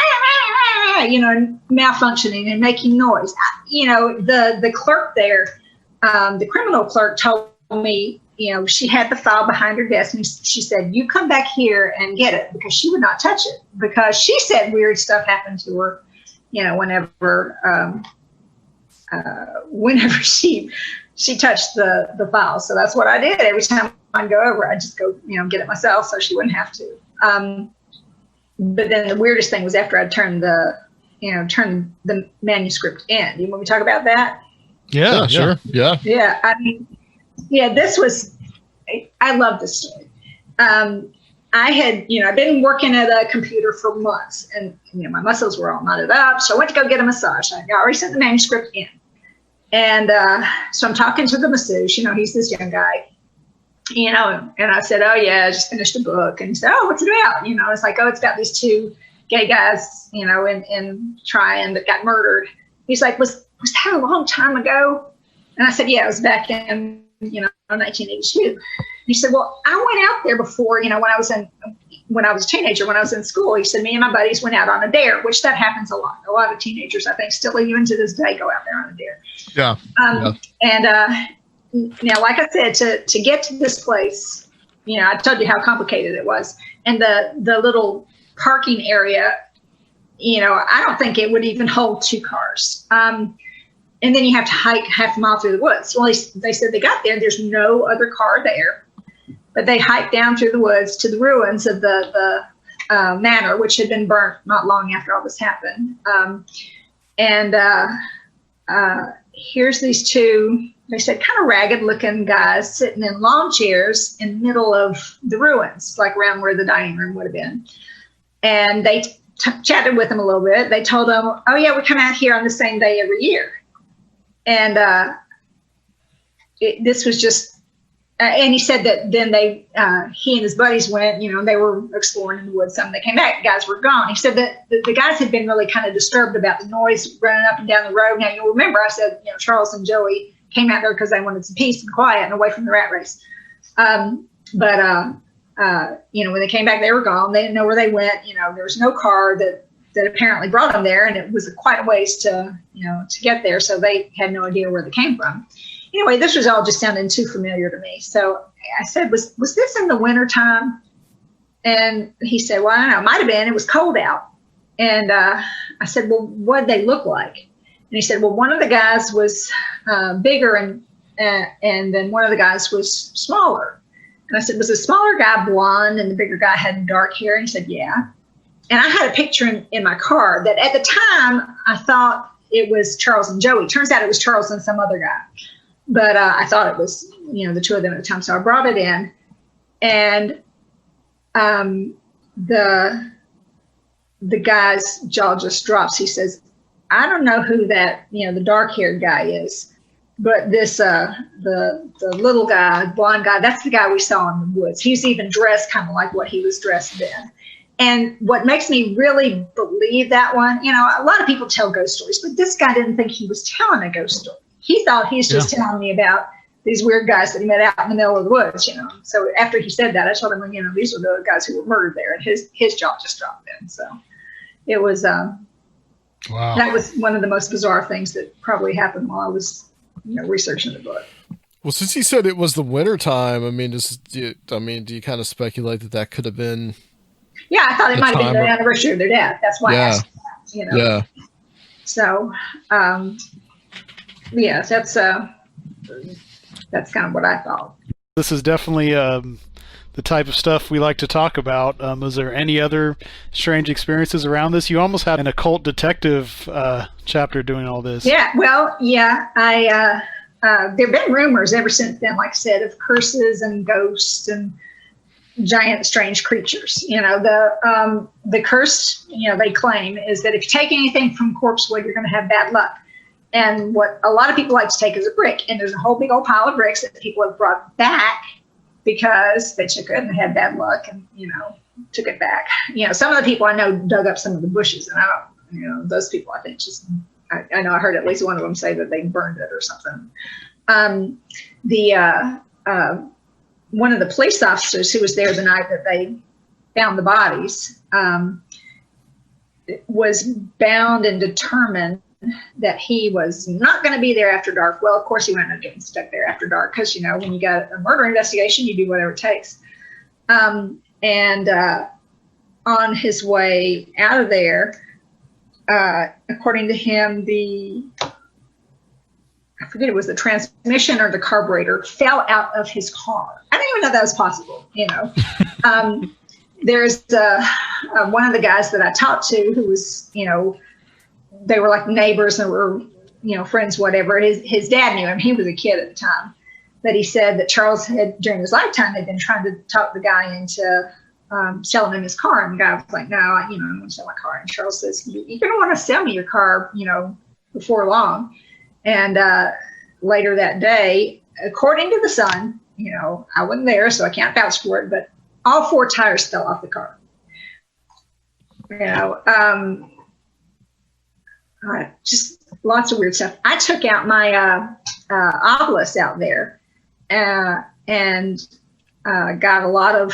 malfunctioning and making noise. The clerk there, the criminal clerk, told me she had the file behind her desk, and she said, "You come back here and get it," because she would not touch it, because she said weird stuff happened to her, whenever she touched the file. So that's what I did. Every time I'd go over, I'd just go, get it myself so she wouldn't have to. But then the weirdest thing was after I'd turned the manuscript in. You want me to talk about that? Yeah, sure. Yeah. Yeah. I mean, I love this story. I had, I've been working at a computer for months, and, my muscles were all knotted up. So I went to go get a massage. I already sent the manuscript in. And so I'm talking to the masseuse, he's this young guy, and I said, "Oh yeah, I just finished a book." And he said, "Oh, what's it about?" It's like, "Oh, it's about these two gay guys, in Tryon that got murdered." He's like, was that a long time ago? And I said, "Yeah, it was back in, 1982. He said, "Well, I went out there before, when I was a teenager, when I was in school." He said, "Me and my buddies went out on a dare," which that happens a lot. A lot of teenagers, I think, still even to this day go out there on a dare. Yeah. And now, like I said, to get to this place, I told you how complicated it was. And the little parking area, I don't think it would even hold 2 cars. And then you have to hike half a mile through the woods. Well, they said they got there. There's no other car there. But they hiked down through the woods to the ruins of the manor, which had been burnt not long after all this happened. Here's these two, they said, kind of ragged-looking guys sitting in lawn chairs in the middle of the ruins, like around where the dining room would have been. And they chatted with them a little bit. They told them, "Oh, yeah, we come out here on the same day every year." And this was just, and he said that then he and his buddies went, they were exploring in the woods. Some they came back, the guys were gone. He said that the guys had been really kind of disturbed about the noise running up and down the road. Now, you'll remember I said, Charles and Joey came out there because they wanted some peace and quiet and away from the rat race. When they came back, they were gone. They didn't know where they went. There was no car that apparently brought them there, and it was quite a ways to get there. So they had no idea where they came from. Anyway, this was all just sounding too familiar to me. So I said, was this in the wintertime? And he said, "Well, I don't know. It might have been. It was cold out." And I said, "Well, what did they look like?" And he said, "Well, one of the guys was bigger and then one of the guys was smaller." And I said, "Was the smaller guy blonde and the bigger guy had dark hair?" And he said, "Yeah." And I had a picture in my car that at the time I thought it was Charles and Joey. Turns out it was Charles and some other guy. But I thought it was, the two of them at the time. So I brought it in, and the guy's jaw just drops. He says, "I don't know who that, the dark-haired guy is, but this, the little guy, blonde guy, that's the guy we saw in the woods. He's even dressed kind of like what he was dressed in." And what makes me really believe that one, a lot of people tell ghost stories, but this guy didn't think he was telling a ghost story. He thought he's just telling me about these weird guys that he met out in the middle of the woods, So after he said that, I told him, these are the guys who were murdered there, and his jaw just dropped in. So it was, wow. That was one of the most bizarre things that probably happened while I was, researching the book. Well, since he said it was the winter time, do you kind of speculate that could have been? Yeah, I thought it might have been the anniversary of their death. That's why I asked that, Yeah. So, that's kind of what I thought. This is definitely the type of stuff we like to talk about. Is there any other strange experiences around this? You almost had an occult detective chapter doing all this. Yeah, well, yeah. There have been rumors ever since then, like I said, of curses and ghosts and giant strange creatures. The curse, they claim is that if you take anything from Corpsewood, you're going to have bad luck. And what a lot of people like to take is a brick. And there's a whole big old pile of bricks that people have brought back because they took it and they had bad luck and, took it back. Some of the people I know dug up some of the bushes, and I don't, those people, I think I know I heard at least one of them say that they burned it or something. One of the police officers who was there the night that they found the bodies was bound and determined that he was not going to be there after dark. Well, of course, he wound up getting stuck there after dark because, you know, when you got a murder investigation, you do whatever it takes. And on his way out of there, according to him, I forget, it was the transmission or the carburetor fell out of his car. I didn't even know that was possible, you know. There's one of the guys that I talked to who was, you know, they were like neighbors and were, you know, friends, whatever. His dad knew him. He was a kid at the time. But he said that Charles had, during his lifetime, had been trying to talk the guy into selling him his car. And the guy was like, no, I'm going to sell my car. And Charles says, you're going to want to sell me your car, you know, before long. And later that day, according to the Sun, you know, I wasn't there, so I can't vouch for it, but all 4 tires fell off the car. You know, just lots of weird stuff. I took out my obelisk out there and got a lot of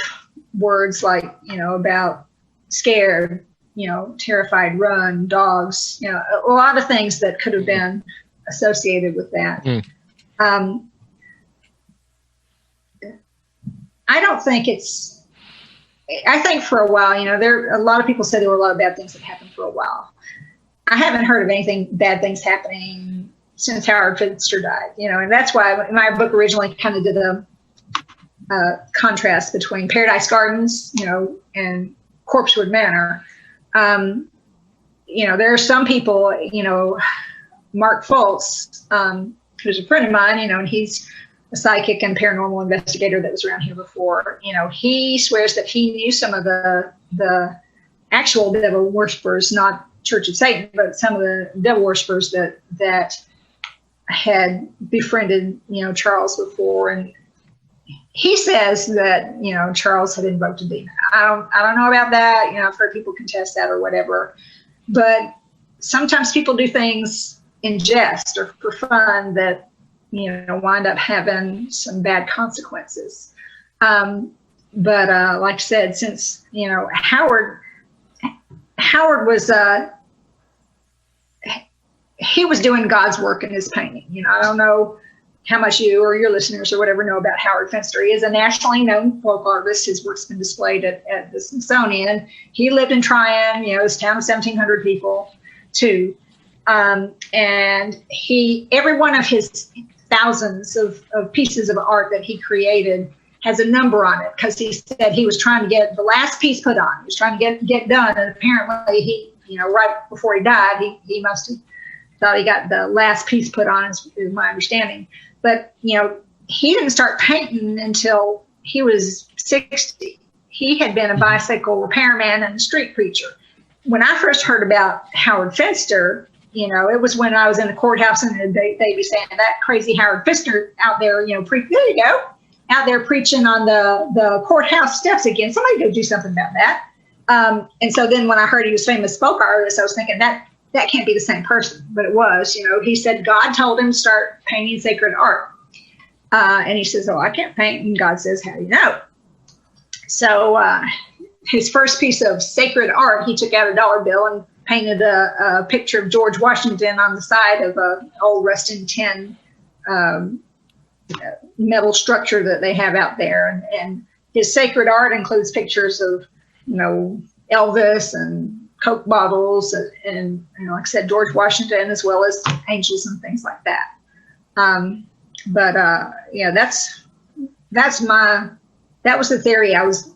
words like, you know, about scared, you know, terrified, run, dogs, you know, a lot of things that could have been associated with that. I don't think I think for a while, you know, a lot of people said there were a lot of bad things that happened for a while. I haven't heard of anything, bad things happening since Howard Finster died, you know, and that's why my book originally kind of did a contrast between Paradise Gardens, you know, and Corpsewood Manor. You know, there are some people, you know, Mark Fultz, who's a friend of mine, you know, and he's a psychic and paranormal investigator that was around here before. You know, he swears that he knew some of the actual devil worshippers, not Church of Satan, but some of the devil worshippers that had befriended, you know, Charles before. And he says that, you know, Charles had invoked a demon. I don't know about that. You know, I've heard people contest that or whatever, but sometimes people do things in jest or for fun that, you know, wind up having some bad consequences. But like I said, since, you know, Howard was, he was doing God's work in his painting. You know, I don't know how much you or your listeners or whatever know about Howard Finster. He is a nationally known folk artist. His work's been displayed at the Smithsonian. He lived in Tryon, you know, this town of 1,700 people too. And every one of his thousands of pieces of art that he created has a number on it, because he said he was trying to get the last piece put on. He was trying to get done, and apparently he, you know, right before he died, he must have thought he got the last piece put on, is my understanding. But, you know, he didn't start painting until he was 60. He had been a bicycle repairman and a street preacher. When I first heard about Howard Finster, you know, it was when I was in the courthouse and they'd be saying, that crazy Howard Finster out there, you know, there you go, out there preaching on the courthouse steps again. Somebody go do something about that. And so then when I heard he was famous folk artist, I was thinking that can't be the same person, but it was. You know, he said God told him to start painting sacred art. And he says, oh, I can't paint. And God says, how do you know? So his first piece of sacred art, he took out a dollar bill and painted a picture of George Washington on the side of an old rusted tin metal structure that they have out there. And his sacred art includes pictures of, you know, Elvis and Coke bottles and you know, like I said, George Washington, as well as angels and things like that. Yeah, that was the theory I was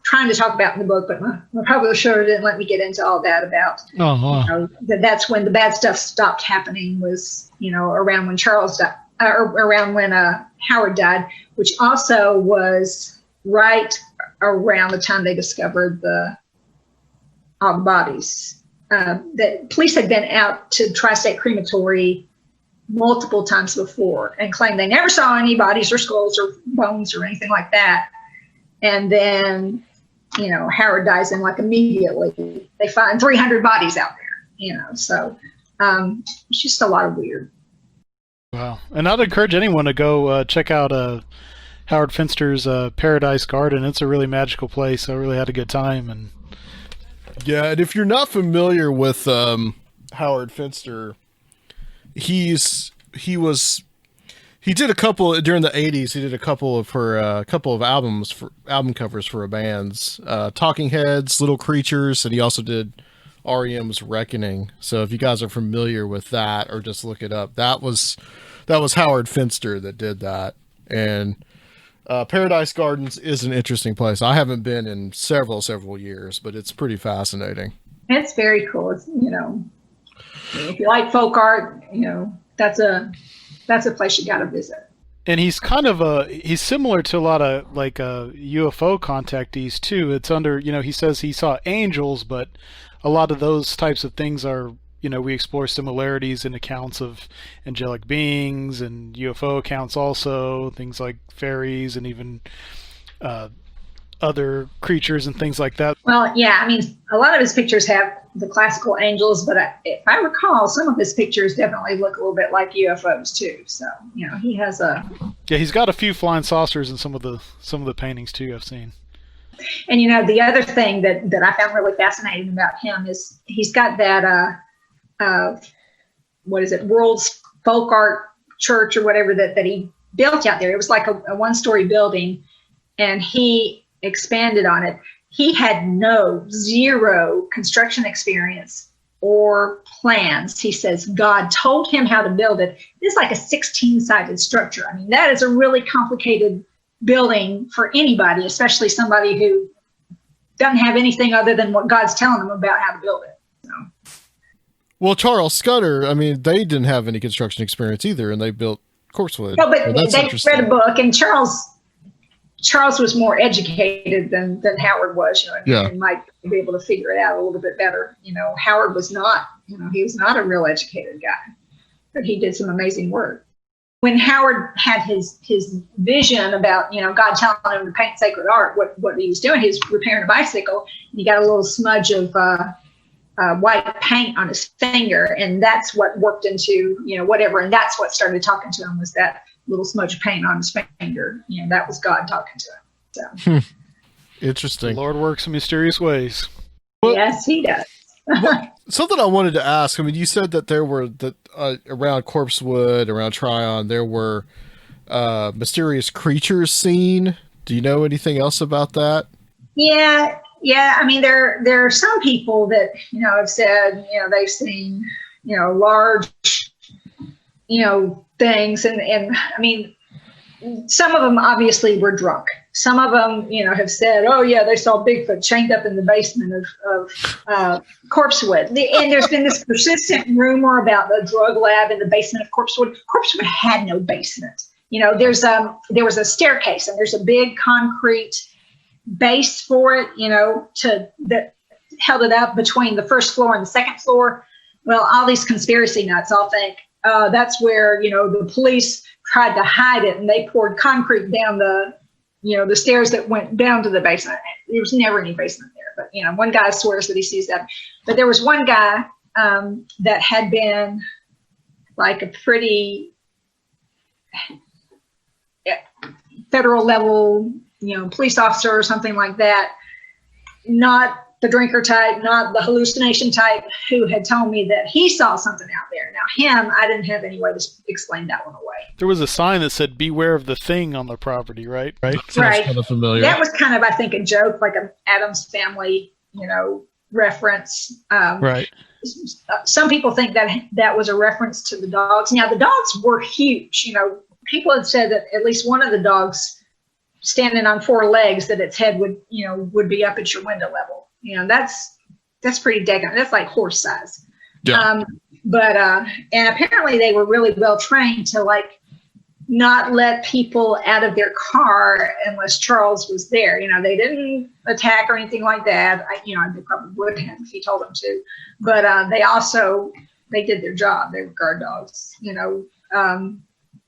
trying to talk about in the book, but my publisher didn't let me get into all that about, you know, that's when the bad stuff stopped happening, was, you know, around when Charles died, or around when Howard died, which also was right around the time they discovered all the bodies. The police had been out to Tri-State Crematory multiple times before and claimed they never saw any bodies or skulls or bones or anything like that. And then, you know, Howard dies and like immediately they find 300 bodies out there, you know, so it's just a lot of weird. Wow. And I'd encourage anyone to go check out Howard Finster's Paradise Garden. It's a really magical place. I really had a good time. And yeah, and if you're not familiar with Howard Finster, he did a couple during the 80s. He did a couple of album covers for a band's Talking Heads, Little Creatures, and he also did REM's Reckoning. So if you guys are familiar with that or just look it up, that was Howard Finster that did that. And Paradise Gardens is an interesting place. I haven't been in several years, but it's pretty fascinating. It's very cool. It's, if you like folk art, that's a place you got to visit. And he's he's similar to a lot of UFO contactees too. It's under, he says he saw angels, but a lot of those types of things are, we explore similarities in accounts of angelic beings and UFO accounts also, things like fairies and even other creatures and things like that. Well, yeah, a lot of his pictures have the classical angels, but if I recall, some of his pictures definitely look a little bit like UFOs too. So, he has he's got a few flying saucers in some of the paintings too I've seen. And the other thing that I found really fascinating about him is he's got that World's Folk Art Church or whatever that he built out there. It was like a 1-story building, and he expanded on it. He had zero construction experience or plans. He says God told him how to build it. It's like a 16-sided structure. That is a really complicated building for anybody, especially somebody who doesn't have anything other than what God's telling them about how to build it. So. Well, Charles Scudder, they didn't have any construction experience either, and they built Corpsewood. No, but they read a book, and Charles was more educated than Howard was, and might be able to figure it out a little bit better. Howard was not, he was not a real educated guy, but he did some amazing work. When Howard had his vision about, God telling him to paint sacred art, what he was doing, he was repairing a bicycle, and he got a little smudge of white paint on his finger, and that's what worked into, whatever, and that's what started talking to him, was that little smudge of paint on his finger. That was God talking to him. So. Interesting. The Lord works in mysterious ways. Well, yes, he does. Something I wanted to ask. You said that there were around Corpsewood, around Tryon, there were mysterious creatures seen. Do you know anything else about that? Yeah. There are some people that have said they've seen large things, and some of them obviously were drunk. Some of them, have said, oh yeah, they saw Bigfoot chained up in the basement of Corpsewood. And there's been this persistent rumor about the drug lab in the basement of Corpsewood. Corpsewood had no basement. There was a staircase, and there's a big concrete base for it, that held it up between the first floor and the second floor. Well, all these conspiracy nuts all think that's where, the police tried to hide it, and they poured concrete down the stairs that went down to the basement. There was never any basement there, but one guy swears that he sees that. But there was one guy that had been like a pretty federal level, police officer or something like that, not the drinker type, not the hallucination type, who had told me that he saw something out there. Now I didn't have any way to explain that one away. There was a sign that said "Beware of the Thing" on the property, right? Right. Kind of familiar. That was kind of, I think, a joke, like an Addams Family, reference. Right. Some people think that was a reference to the dogs. Now the dogs were huge. People had said that at least one of the dogs standing on 4 legs, that its head would be up at your window level. That's pretty daggone. That's like horse size. Yeah. And apparently they were really well trained to not let people out of their car unless Charles was there. They didn't attack or anything like that. They probably would have if he told them to. But they did their job. They were guard dogs,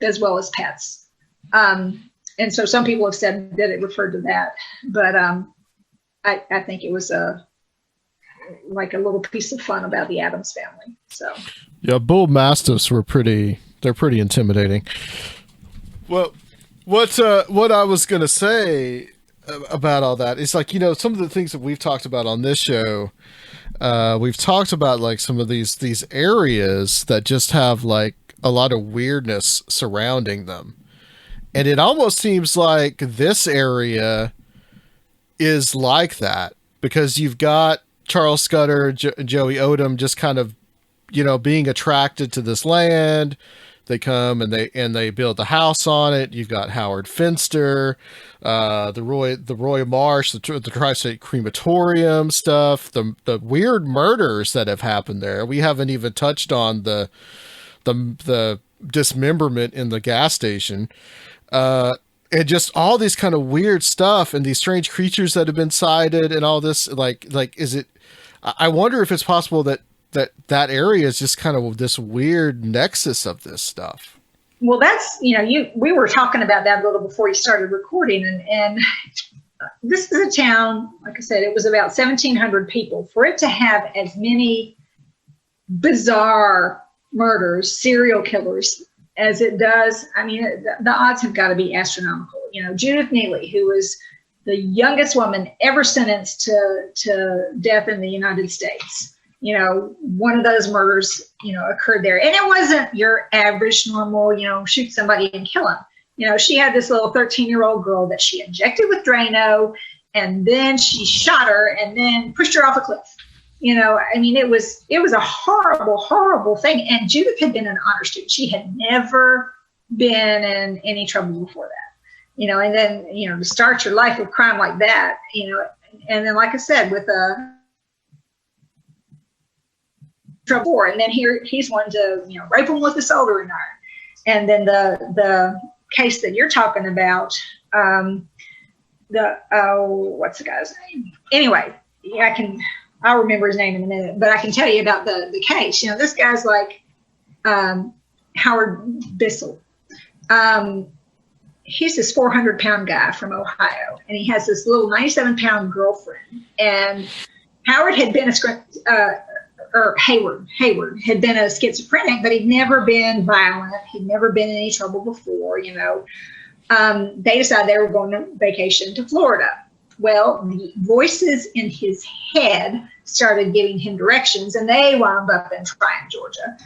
as well as pets. And so some people have said that it referred to that. But I think it was like a little piece of fun about the Addams Family. So yeah, bull mastiffs they're pretty intimidating. Well, what I was gonna say about all that. It's like, some of the things that we've talked about on this show, we've talked about like some of these areas that just have like a lot of weirdness surrounding them. And it almost seems like this area is like that, because you've got Charles Scudder, Joey Odom just kind of, being attracted to this land. They come and they build the house on it. You've got Howard Finster, the Roy Marsh, the Tri-State Crematorium stuff, the weird murders that have happened there. We haven't even touched on the dismemberment in the gas station, and just all these kind of weird stuff and these strange creatures that have been sighted and all this. Like, is it? I wonder if it's possible that area is just kind of this weird nexus of this stuff. Well, that's, we were talking about that a little before you started recording, and this is a town, like I said, it was about 1,700 people. For it to have as many bizarre murders, serial killers as it does, I mean, the odds have got to be astronomical. Judith Neely, who was the youngest woman ever sentenced to death in the United States. One of those murders, occurred there. And it wasn't your average normal, shoot somebody and kill them. She had this little 13-year-old girl that she injected with Drano, and then she shot her and then pushed her off a cliff. It was a horrible, horrible thing. And Judith had been an honor student. She had never been in any trouble before that. And then, to start your life with crime like that, and then, like I said, with a trouble, and then he's one to rape him with a soldering iron. And then the case that you're talking about, what's the guy's name? Anyway, I'll remember his name in a minute, but I can tell you about the case. This guy's like Howard Bissell. He's this 400-pound guy from Ohio, and he has this little 97-pound girlfriend. And Howard had been Hayward had been a schizophrenic, but he'd never been violent. He'd never been in any trouble before, They decided they were going on vacation to Florida. Well, the voices in his head started giving him directions, and they wound up in Triumph, Georgia,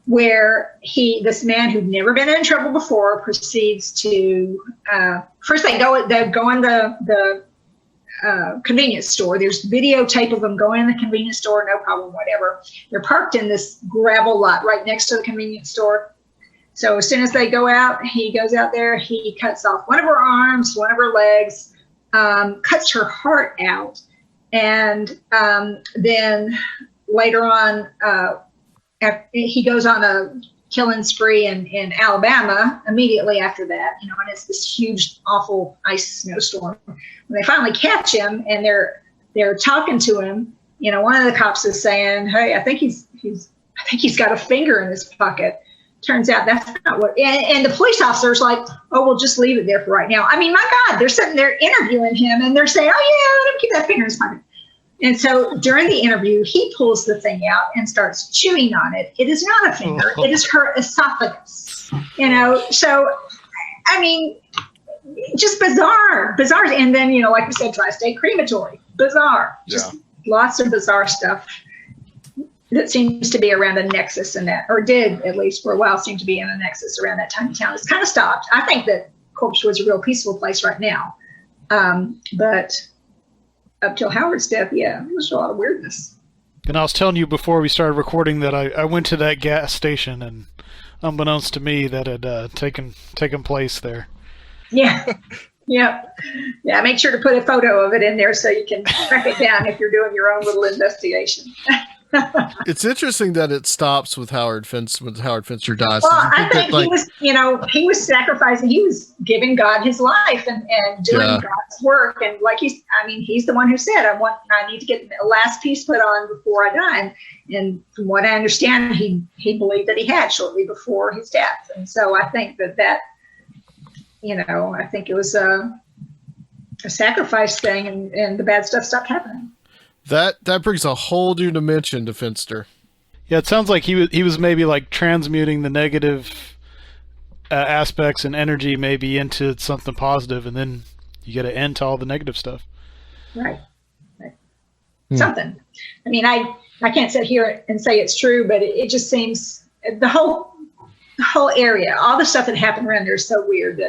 where this man who'd never been in trouble before proceeds to, first they go in the convenience store. There's videotape of them going in the convenience store, no problem, whatever. They're parked in this gravel lot right next to the convenience store. So as soon as they go out, he goes out there, he cuts off one of her arms, one of her legs, cuts her heart out. And then later on, he goes on a killing spree in Alabama immediately after that, and it's this huge, awful ice snowstorm. When they finally catch him and they're talking to him, one of the cops is saying, "Hey, I think he's got a finger in his pocket." Turns out that's not what. And the police officer's like, "Oh, we'll just leave it there for right now." I mean, my God, they're sitting there interviewing him, and they're saying, "Oh yeah, let him keep that finger in his pocket." And so during the interview, he pulls the thing out and starts chewing on it. It is not a finger. It is her esophagus. So, I mean, just bizarre. And then, like we said, Tri-State Crematory, bizarre. Just lots of bizarre stuff that seems to be around a nexus in that, or did at least for a while seem to be in a nexus around that tiny town. It's kind of stopped. I think that Corpsewood's a real peaceful place right now. But up till Howard's death, there was a lot of weirdness. And I was telling you before we started recording that I went to that gas station, and unbeknownst to me, that had taken place there. Yeah. Make sure to put a photo of it in there so you can track it down if you're doing your own little investigation. It's interesting that it stops with Howard Finster when Howard Finster dies. Well, I think he was sacrificing. He was giving God his life and doing God's work. And he's the one who said, I need to get the last piece put on before I die. And from what I understand, he believed that he had shortly before his death. And so I think that I think it was a sacrifice thing, and the bad stuff stopped happening. That brings a whole new dimension to Finster. Yeah, it sounds like he was maybe like transmuting the negative aspects and energy maybe into something positive, and then You get an end to all the negative stuff. Right. Something. I mean, I can't sit here and say it's true, but it just seems the whole area, all the stuff that happened around there is so weird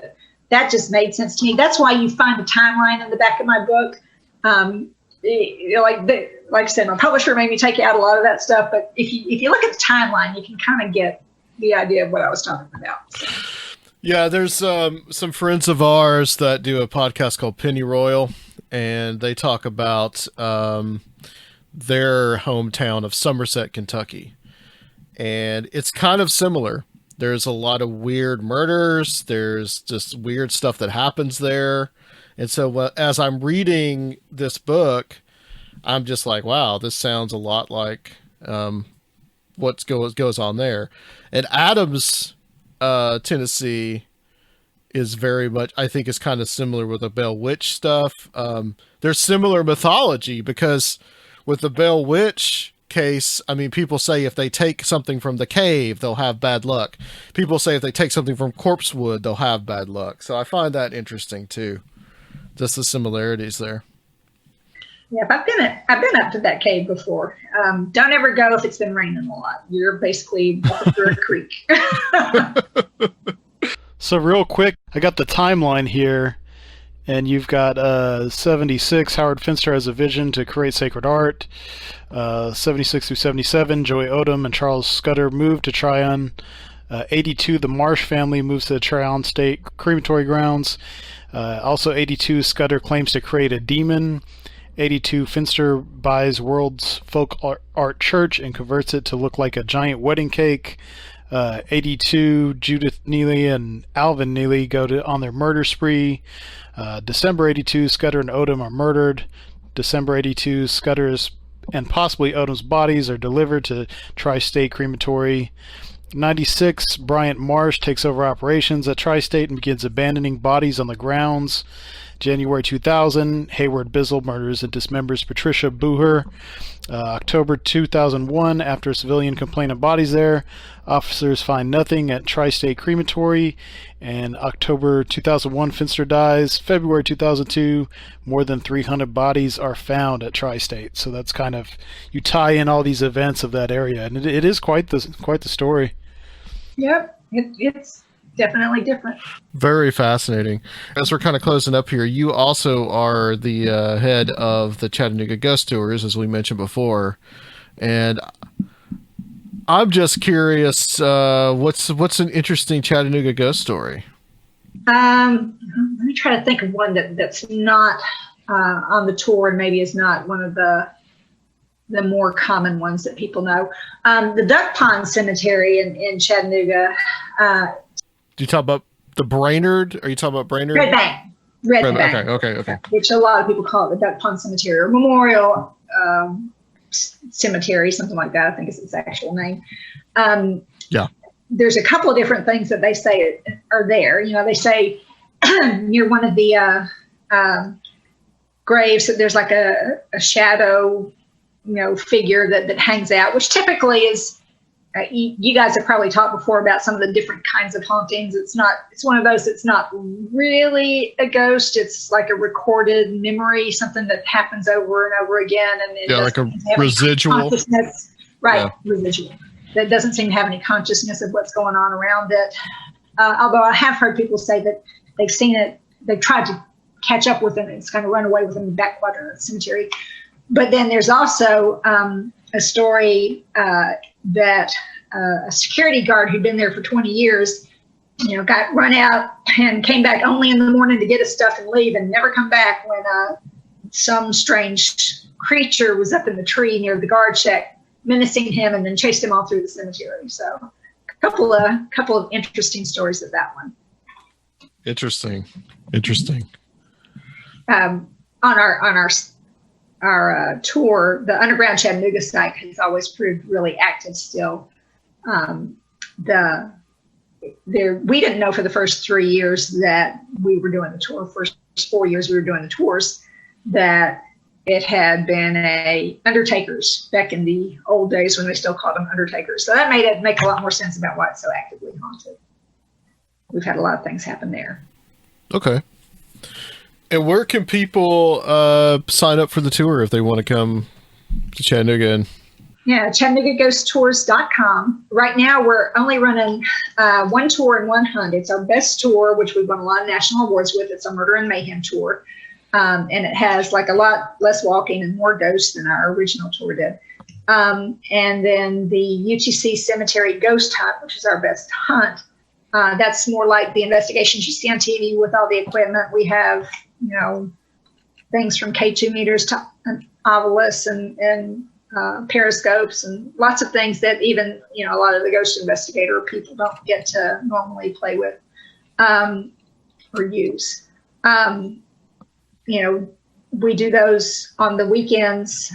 that just made sense to me. That's why you find a timeline in the back of my book. Like I said, my publisher made me take out a lot of that stuff, but if you look at the timeline, you can kind of get the idea of what I was talking about. So. Yeah, there's some friends of ours that do a podcast called Penny Royal, and they talk about their hometown of Somerset, Kentucky. And it's kind of similar. There's a lot of weird murders. There's just weird stuff that happens there. And so as I'm reading this book, I'm just like, wow, this sounds a lot like what goes on there. And Adams, Tennessee is very much, I think, is kind of similar with the Bell Witch stuff. There's similar mythology because with the Bell Witch case, I mean, people say if they take something from the cave, they'll have bad luck. People say if they take something from Corpsewood, they'll have bad luck. So I find that interesting too. Just the similarities there. Yeah, I've been up to that cave before. Don't ever go if it's been raining a lot. You're basically walking through a creek. So real quick, I got the timeline here, and you've got 76, Howard Finster has a vision to create sacred art. 76 through 77, Joey Odom and Charles Scudder moved to Tryon. 82, the Marsh family moves to the Tryon State crematory grounds. Also 82, Scudder claims to create a demon. 82, Finster buys World's Folk Art Church and converts it to look like a giant wedding cake. 82, Judith Neely and Alvin Neely go on their murder spree. December 82, Scudder and Odom are murdered. December 82, Scudder's and possibly Odom's bodies are delivered to Tri-State Crematory. 96, Bryant Marsh takes over operations at Tri-State and begins abandoning bodies on the grounds. January 2000, Hayward Bizzle murders and dismembers Patricia Booher. October 2001, after a civilian complaint of bodies there, officers find nothing at Tri-State Crematory. And October 2001, Finster dies. February 2002, more than 300 bodies are found at Tri-State. So that's kind of, you tie in all these events of that area, and it is quite the story. Yep, it's definitely different. Very fascinating. As we're kind of closing up here, you also are the head of the Chattanooga Ghost Tours, as we mentioned before. And I'm just curious, what's an interesting Chattanooga ghost story? Let me try to think of one that's not on the tour and maybe is not one of the more common ones that people know. The Duck Pond Cemetery in Chattanooga. Do you talk about the Brainerd? Are you talking about Brainerd? Red Bank. Red Bank. Okay. Which a lot of people call it the Duck Pond Cemetery or Memorial Cemetery, something like that. I think is its actual name. Yeah. There's a couple of different things that they say are there. You know, they say near one of the graves that there's like a shadow, figure that hangs out, which typically is. You guys have probably talked before about some of the different kinds of hauntings. It's one of those that's not really a ghost. It's like a recorded memory, something that happens over and over again. And it like a residual. Right, yeah. Residual. That doesn't seem to have any consciousness of what's going on around it. Although I have heard people say that they've seen it, they've tried to catch up with it, and it's kind of run away with them in the back quadrant of the cemetery. But then there's also a story that a security guard who'd been there for 20 years, got run out and came back only in the morning to get his stuff and leave and never come back when some strange creature was up in the tree near the guard shack menacing him and then chased him all through the cemetery. So a couple of interesting stories of that one. Interesting. On our tour, the underground Chattanooga site has always proved really active still. We didn't know for the first 3 years that we were doing the tour, first 4 years we were doing the tours, that it had been a undertakers back in the old days when they still called them undertakers. So that made it make a lot more sense about why it's so actively haunted. We've had a lot of things happen there. Okay. And where can people sign up for the tour if they want to come to Chattanooga? Yeah, ChattanoogaGhostTours.com. Right now, we're only running one tour and one hunt. It's our best tour, which we've won a lot of national awards with. It's a murder and mayhem tour. And it has like a lot less walking and more ghosts than our original tour did. And then the UTC Cemetery Ghost Hunt, which is our best hunt. That's more like the investigations you see on TV with all the equipment. We have, things from K2 meters to obelisks and periscopes and lots of things that even, a lot of the ghost investigator people don't get to normally play with or use. We do those on the weekends,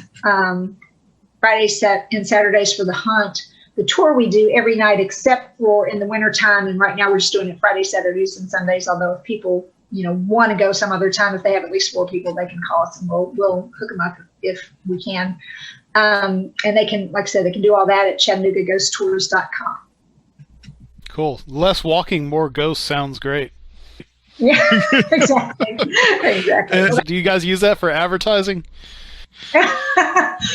Fridays and Saturdays for the hunt. The tour we do every night except for in the wintertime, and right now we're just doing it Fridays, Saturdays, and Sundays, although if people, want to go some other time, if they have at least 4 people, they can call us and we'll hook them up if we can. And they can, like I said, they can do all that at ChattanoogaGhostTours.com. Cool. Less walking, more ghosts sounds great. Yeah, exactly. Do you guys use that for advertising?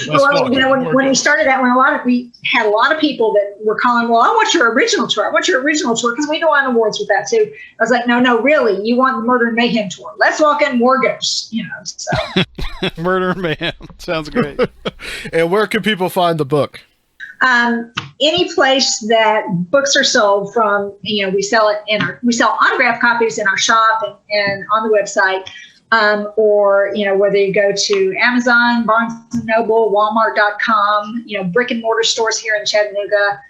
Well, when we started that, we had a lot of people that were calling, well, I want your original tour. I want your original tour because we go on awards with that too. I was like, no, really, you want the Murder and Mayhem tour? Let's walk in more ghosts, So Murder and Mayhem sounds great. And where can people find the book? Any place that books are sold from, we sell autographed copies in our shop and on the website. Or, whether you go to Amazon, Barnes & Noble, Walmart.com, brick and mortar stores here in Chattanooga,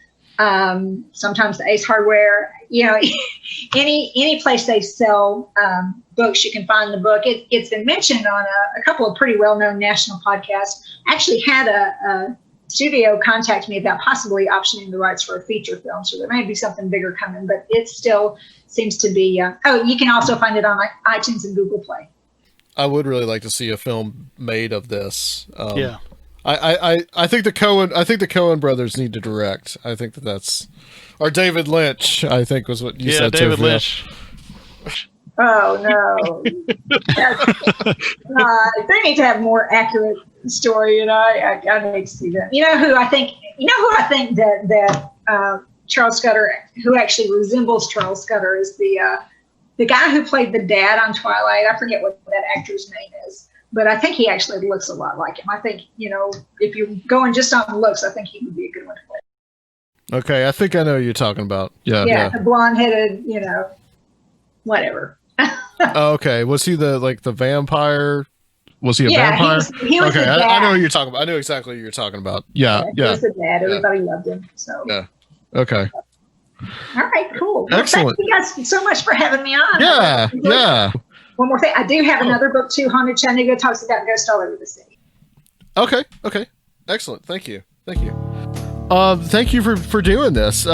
sometimes the Ace Hardware, any place they sell books, you can find the book. It's been mentioned on a couple of pretty well-known national podcasts. I actually had a studio contact me about possibly optioning the rights for a feature film, so there may be something bigger coming, but it still seems to be, you can also find it on iTunes and Google Play. I would really like to see a film made of this. Yeah, I think the Coen brothers need to direct. I think that's, or David Lynch. I think was what you said. Yeah, David Lynch. Oh no! They need to have more accurate story. I need to see that. Who I think that Charles Scudder, who actually resembles Charles Scudder, is the guy who played the dad on Twilight. I forget what that actor's name is, but I think he actually looks a lot like him. I think, if you're going just on looks, I think he would be a good one to play. Okay, I think I know who you're talking about. Yeah. The blonde-headed, whatever. Oh, okay. Was he the vampire? Was he a vampire? He was okay, the dad. I know who you're talking about. I know exactly who you're talking about. Yeah. He was the dad. Everybody loved him. So. Yeah. Okay. All right, cool. Excellent. Well, thank you guys so much for having me on. Yeah. One more thing. I do have another book too, Haunted Chattanooga, talks about ghosts all over the city. Okay. Excellent. Thank you. Thank you for doing this.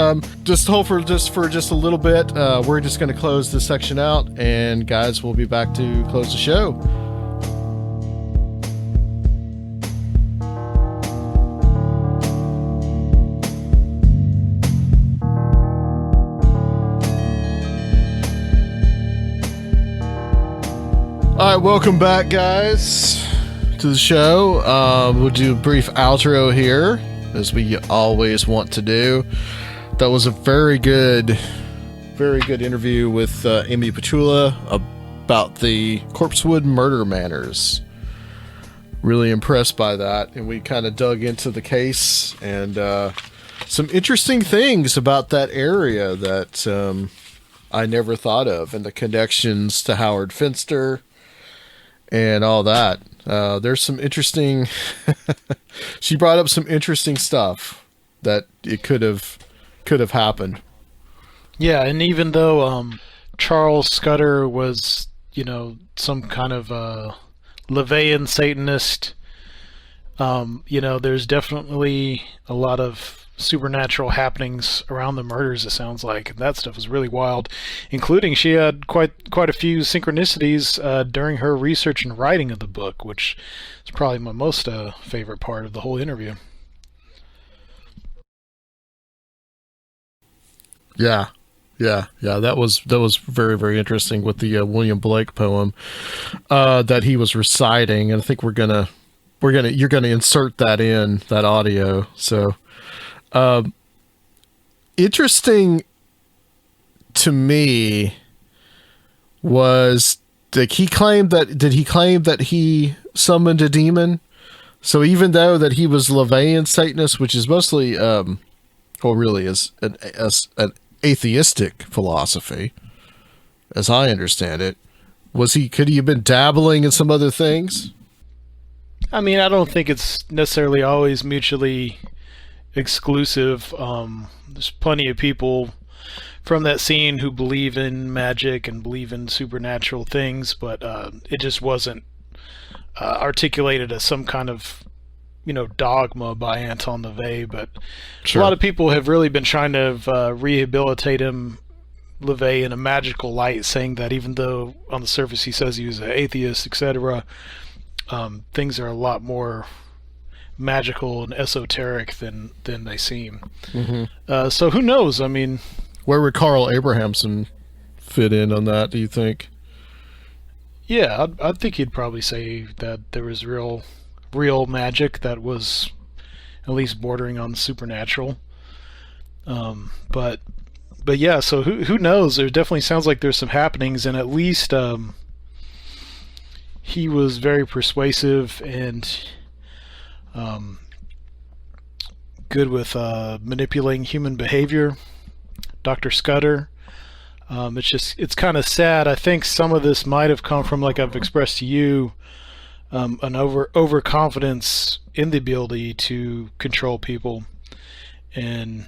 Just hold for just a little bit. We're just going to close this section out, and guys, we'll be back to close the show. All right, welcome back, guys, to the show. We'll do a brief outro here, as we always want to do. That was a very good interview with Amy Petulla about the Corpsewood Murder Manors. Really impressed by that, and we kind of dug into the case and some interesting things about that area that I never thought of, and the connections to Howard Finster and all that. There's some interesting she brought up some interesting stuff that it could have happened. Yeah, and even though Charles Scudder was, some kind of Levian Satanist, there's definitely a lot of supernatural happenings around the murders, it sounds like. And that stuff is really wild, including she had quite a few synchronicities during her research and writing of the book, which is probably my most favorite part of the whole interview. Yeah, Yeah, that was very, very interesting with the William Blake poem that he was reciting, and I think you're gonna insert that audio. So, interesting to me was did he claim that he summoned a demon? So even though that he was LaVeyan Satanist, which is mostly really is an atheistic philosophy, as I understand it, could he have been dabbling in some other things? I mean, I don't think it's necessarily always mutually exclusive. There's plenty of people from that scene who believe in magic and believe in supernatural things, but it just wasn't articulated as some kind of dogma by Anton LaVey. But sure. A lot of people have really been trying to rehabilitate LaVey in a magical light, saying that even though on the surface he says he was an atheist, etc., things are a lot more magical and esoteric than they seem. Mm-hmm. So who knows? I mean, where would Carl Abrahamson fit in on that, do you think? Yeah, I think he'd probably say that there was real magic that was at least bordering on the supernatural. But yeah, so who knows? There definitely sounds like there's some happenings, and at least he was very persuasive and good with manipulating human behavior. Dr. Scudder. It's kind of sad. I think some of this might have come from, like I've expressed to you, an overconfidence in the ability to control people. And,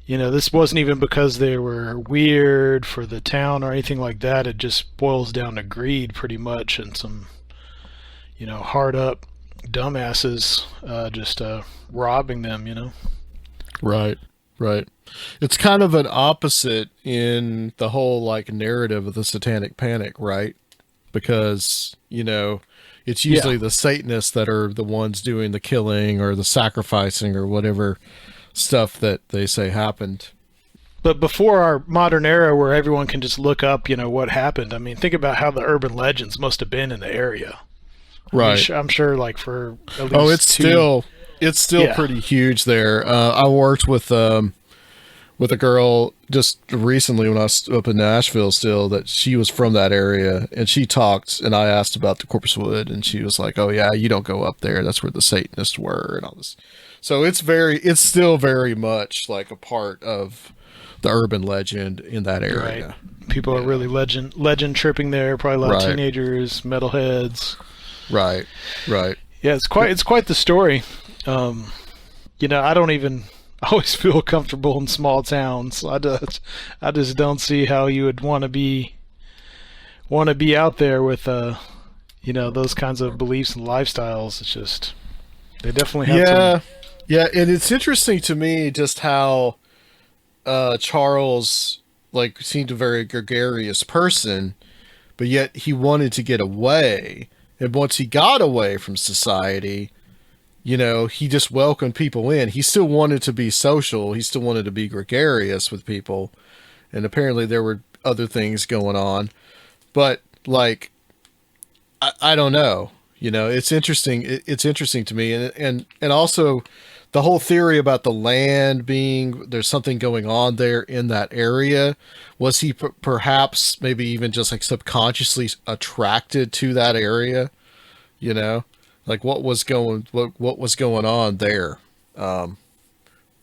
this wasn't even because they were weird for the town or anything like that. It just boils down to greed pretty much, and some, hard up dumbasses just robbing them, Right. It's kind of an opposite in the whole narrative of the Satanic Panic, right? Because, it's usually the Satanists that are the ones doing the killing or the sacrificing or whatever stuff that they say happened. But before our modern era where everyone can just look up, what happened. I mean, think about how the urban legends must have been in the area. Right. I'm sure for at least it's still pretty huge there. I worked with a girl just recently when I was up in Nashville still, that she was from that area, and she talked, and I asked about the Corpsewood, and she was like, oh yeah, you don't go up there. That's where the Satanists were and all this. So it's still very much like a part of the urban legend in that area. Right. People are really legend tripping there, probably a lot of teenagers, metalheads. Right. Yeah, it's quite the story. I always feel comfortable in small towns. I just don't see how you would want to be out there with those kinds of beliefs and lifestyles. It's just they definitely have and it's interesting to me just how Charles seemed a very gregarious person, but yet he wanted to get away, and once he got away from society, he just welcomed people in. He still wanted to be social. He still wanted to be gregarious with people. And apparently there were other things going on. But I don't know. It's interesting. It's interesting to me. And also the whole theory about the land being, there's something going on there in that area. Was he perhaps maybe even just subconsciously attracted to that area? What was going on there?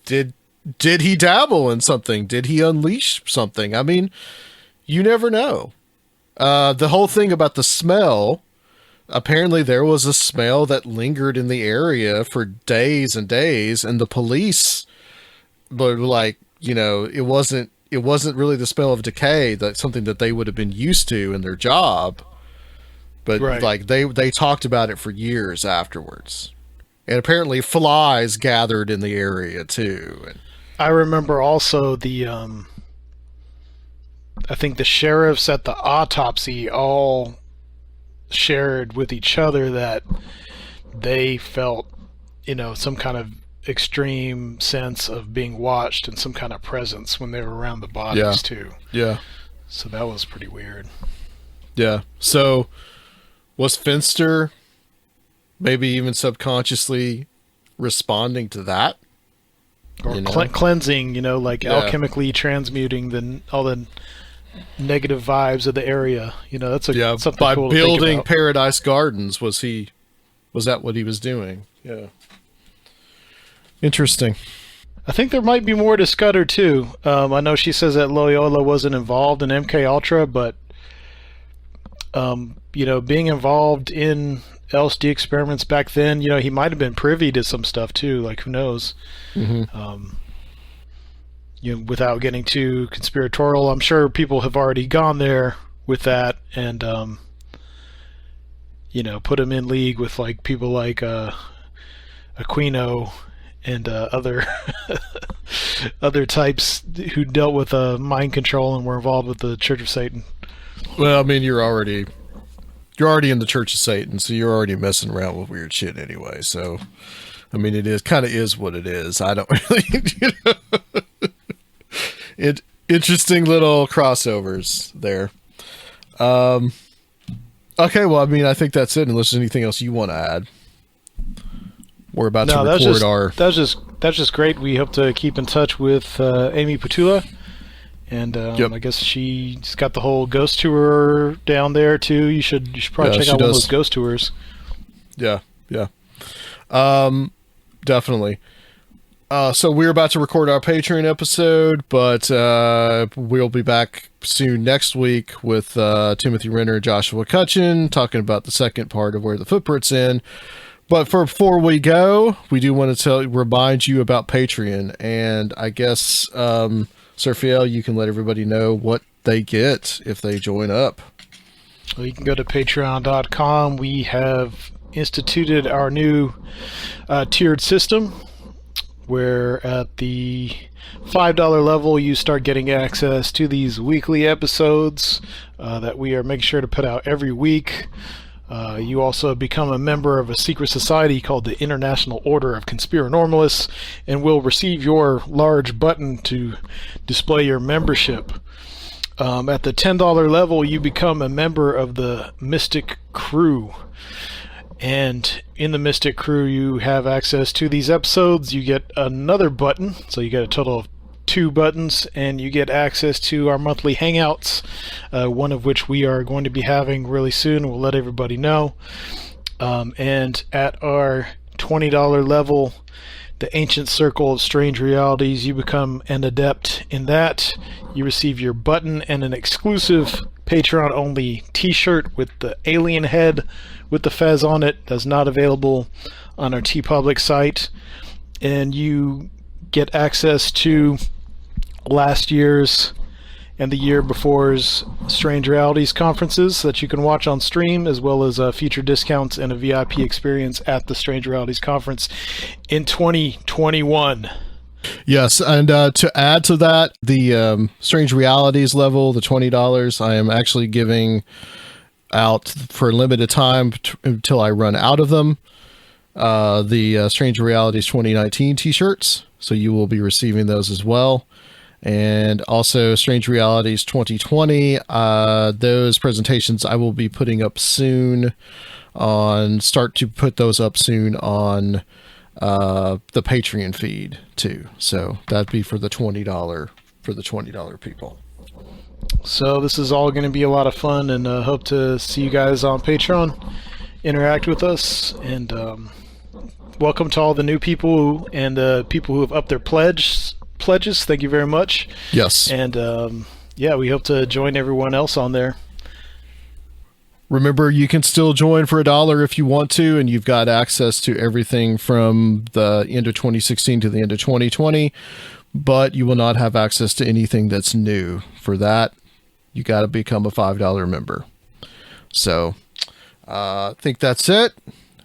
Did he dabble in something? Did he unleash something? I mean, you never know. The whole thing about the smell, apparently there was a smell that lingered in the area for days and days, and the police were it wasn't really the smell of decay, that's something that they would have been used to in their job. But they talked about it for years afterwards. And apparently flies gathered in the area too. And I remember also I think the sheriffs at the autopsy all shared with each other that they felt, some kind of extreme sense of being watched and some kind of presence when they were around the bodies too. Yeah. So that was pretty weird. Yeah. So was Finster maybe even subconsciously responding to that? Or cleansing, like alchemically transmuting all the negative vibes of the area. That's something by cool building to think about. Paradise Gardens. Was that what he was doing? Yeah. Interesting. I think there might be more to Scudder too. I know she says that Loyola wasn't involved in MK Ultra, but being involved in LSD experiments back then, he might have been privy to some stuff too. Like, who knows? Mm-hmm. Without getting too conspiratorial, I'm sure people have already gone there with that and put him in league with like people like Aquino and other other types who dealt with mind control and were involved with the Church of Satan. Well, I mean, you're already in the Church of Satan, so you're already messing around with weird shit anyway. So, I mean, it kind of is what it is. I don't really, interesting little crossovers there. Okay, well, I mean, I think that's it. Unless there's anything else you want to add, we're about to record that's just great. We hope to keep in touch with Amy Petulla. And I guess she's got the whole ghost tour down there too. You should probably check out one of those ghost tours. Yeah. Definitely. So we're about to record our Patreon episode, but we'll be back soon next week with Timothy Renner and Joshua Cutchin talking about the second part of Where the Footprints In. But before we go, we do want to remind you about Patreon, and I guess Surfiel, you can let everybody know what they get if they join up. Well, you can go to patreon.com. We have instituted our new tiered system, where at the $5 level you start getting access to these weekly episodes that we are making sure to put out every week. You also become a member of a secret society called the International Order of Conspirinormalists and will receive your large button to display your membership. At the $10 level, you become a member of the Mystic Crew. And in the Mystic Crew, you have access to these episodes. You get another button, so you get a total of 2 buttons, and you get access to our monthly hangouts, one of which we are going to be having really soon. We'll let everybody know. And at our $20 level, the Ancient Circle of Strange Realities, you become an adept in that. You receive your button and an exclusive Patreon-only t-shirt with the alien head with the fez on it. That's not available on our TeePublic site. And you get access to last year's and the year before's Strange Realities conferences that you can watch on stream, as well as future discounts and a VIP experience at the Strange Realities conference in 2021. Yes, and to add to that, the Strange Realities level, the $20, I am actually giving out for a limited time until I run out of them, the Strange Realities 2019 t-shirts, so you will be receiving those as well. And also Strange Realities 2020, those presentations I will be putting up soon start to put those up soon on the Patreon feed too. So that'd be for the $20 people. So this is all going to be a lot of fun, and hope to see you guys on Patreon, interact with us, and welcome to all the new people and the people who have upped their pledges. Thank you very much. Yes. And we hope to join everyone else on there. Remember, you can still join for $1 if you want to, and you've got access to everything from the end of 2016 to the end of 2020, but you will not have access to anything that's new. For that, you got to become a $5 member. So I think that's it.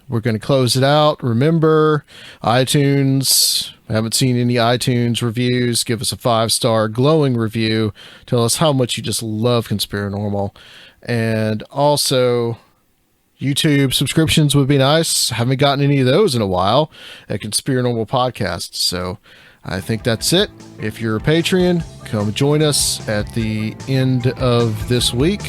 We're going to close it out. Remember, iTunes. I haven't seen any iTunes reviews. Give us a 5-star glowing review. Tell us how much you just love Conspirinormal. And also, YouTube subscriptions would be nice. Haven't gotten any of those in a while at Conspirinormal Podcasts. So I think that's it. If you're a Patreon, come join us at the end of this week.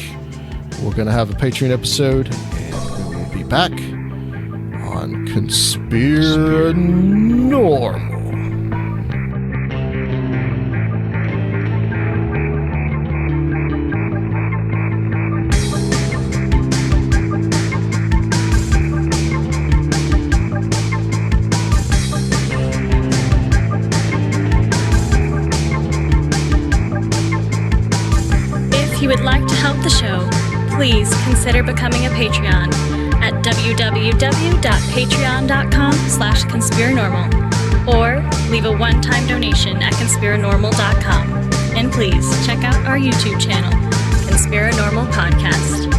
We're going to have a Patreon episode, and we will be back on Conspirinormal. If you would like to help the show, please consider becoming a Patreon at www.patreon.com/conspirinormal or leave a one-time donation at conspirinormal.com. And please check out our YouTube channel, Conspirinormal Podcast.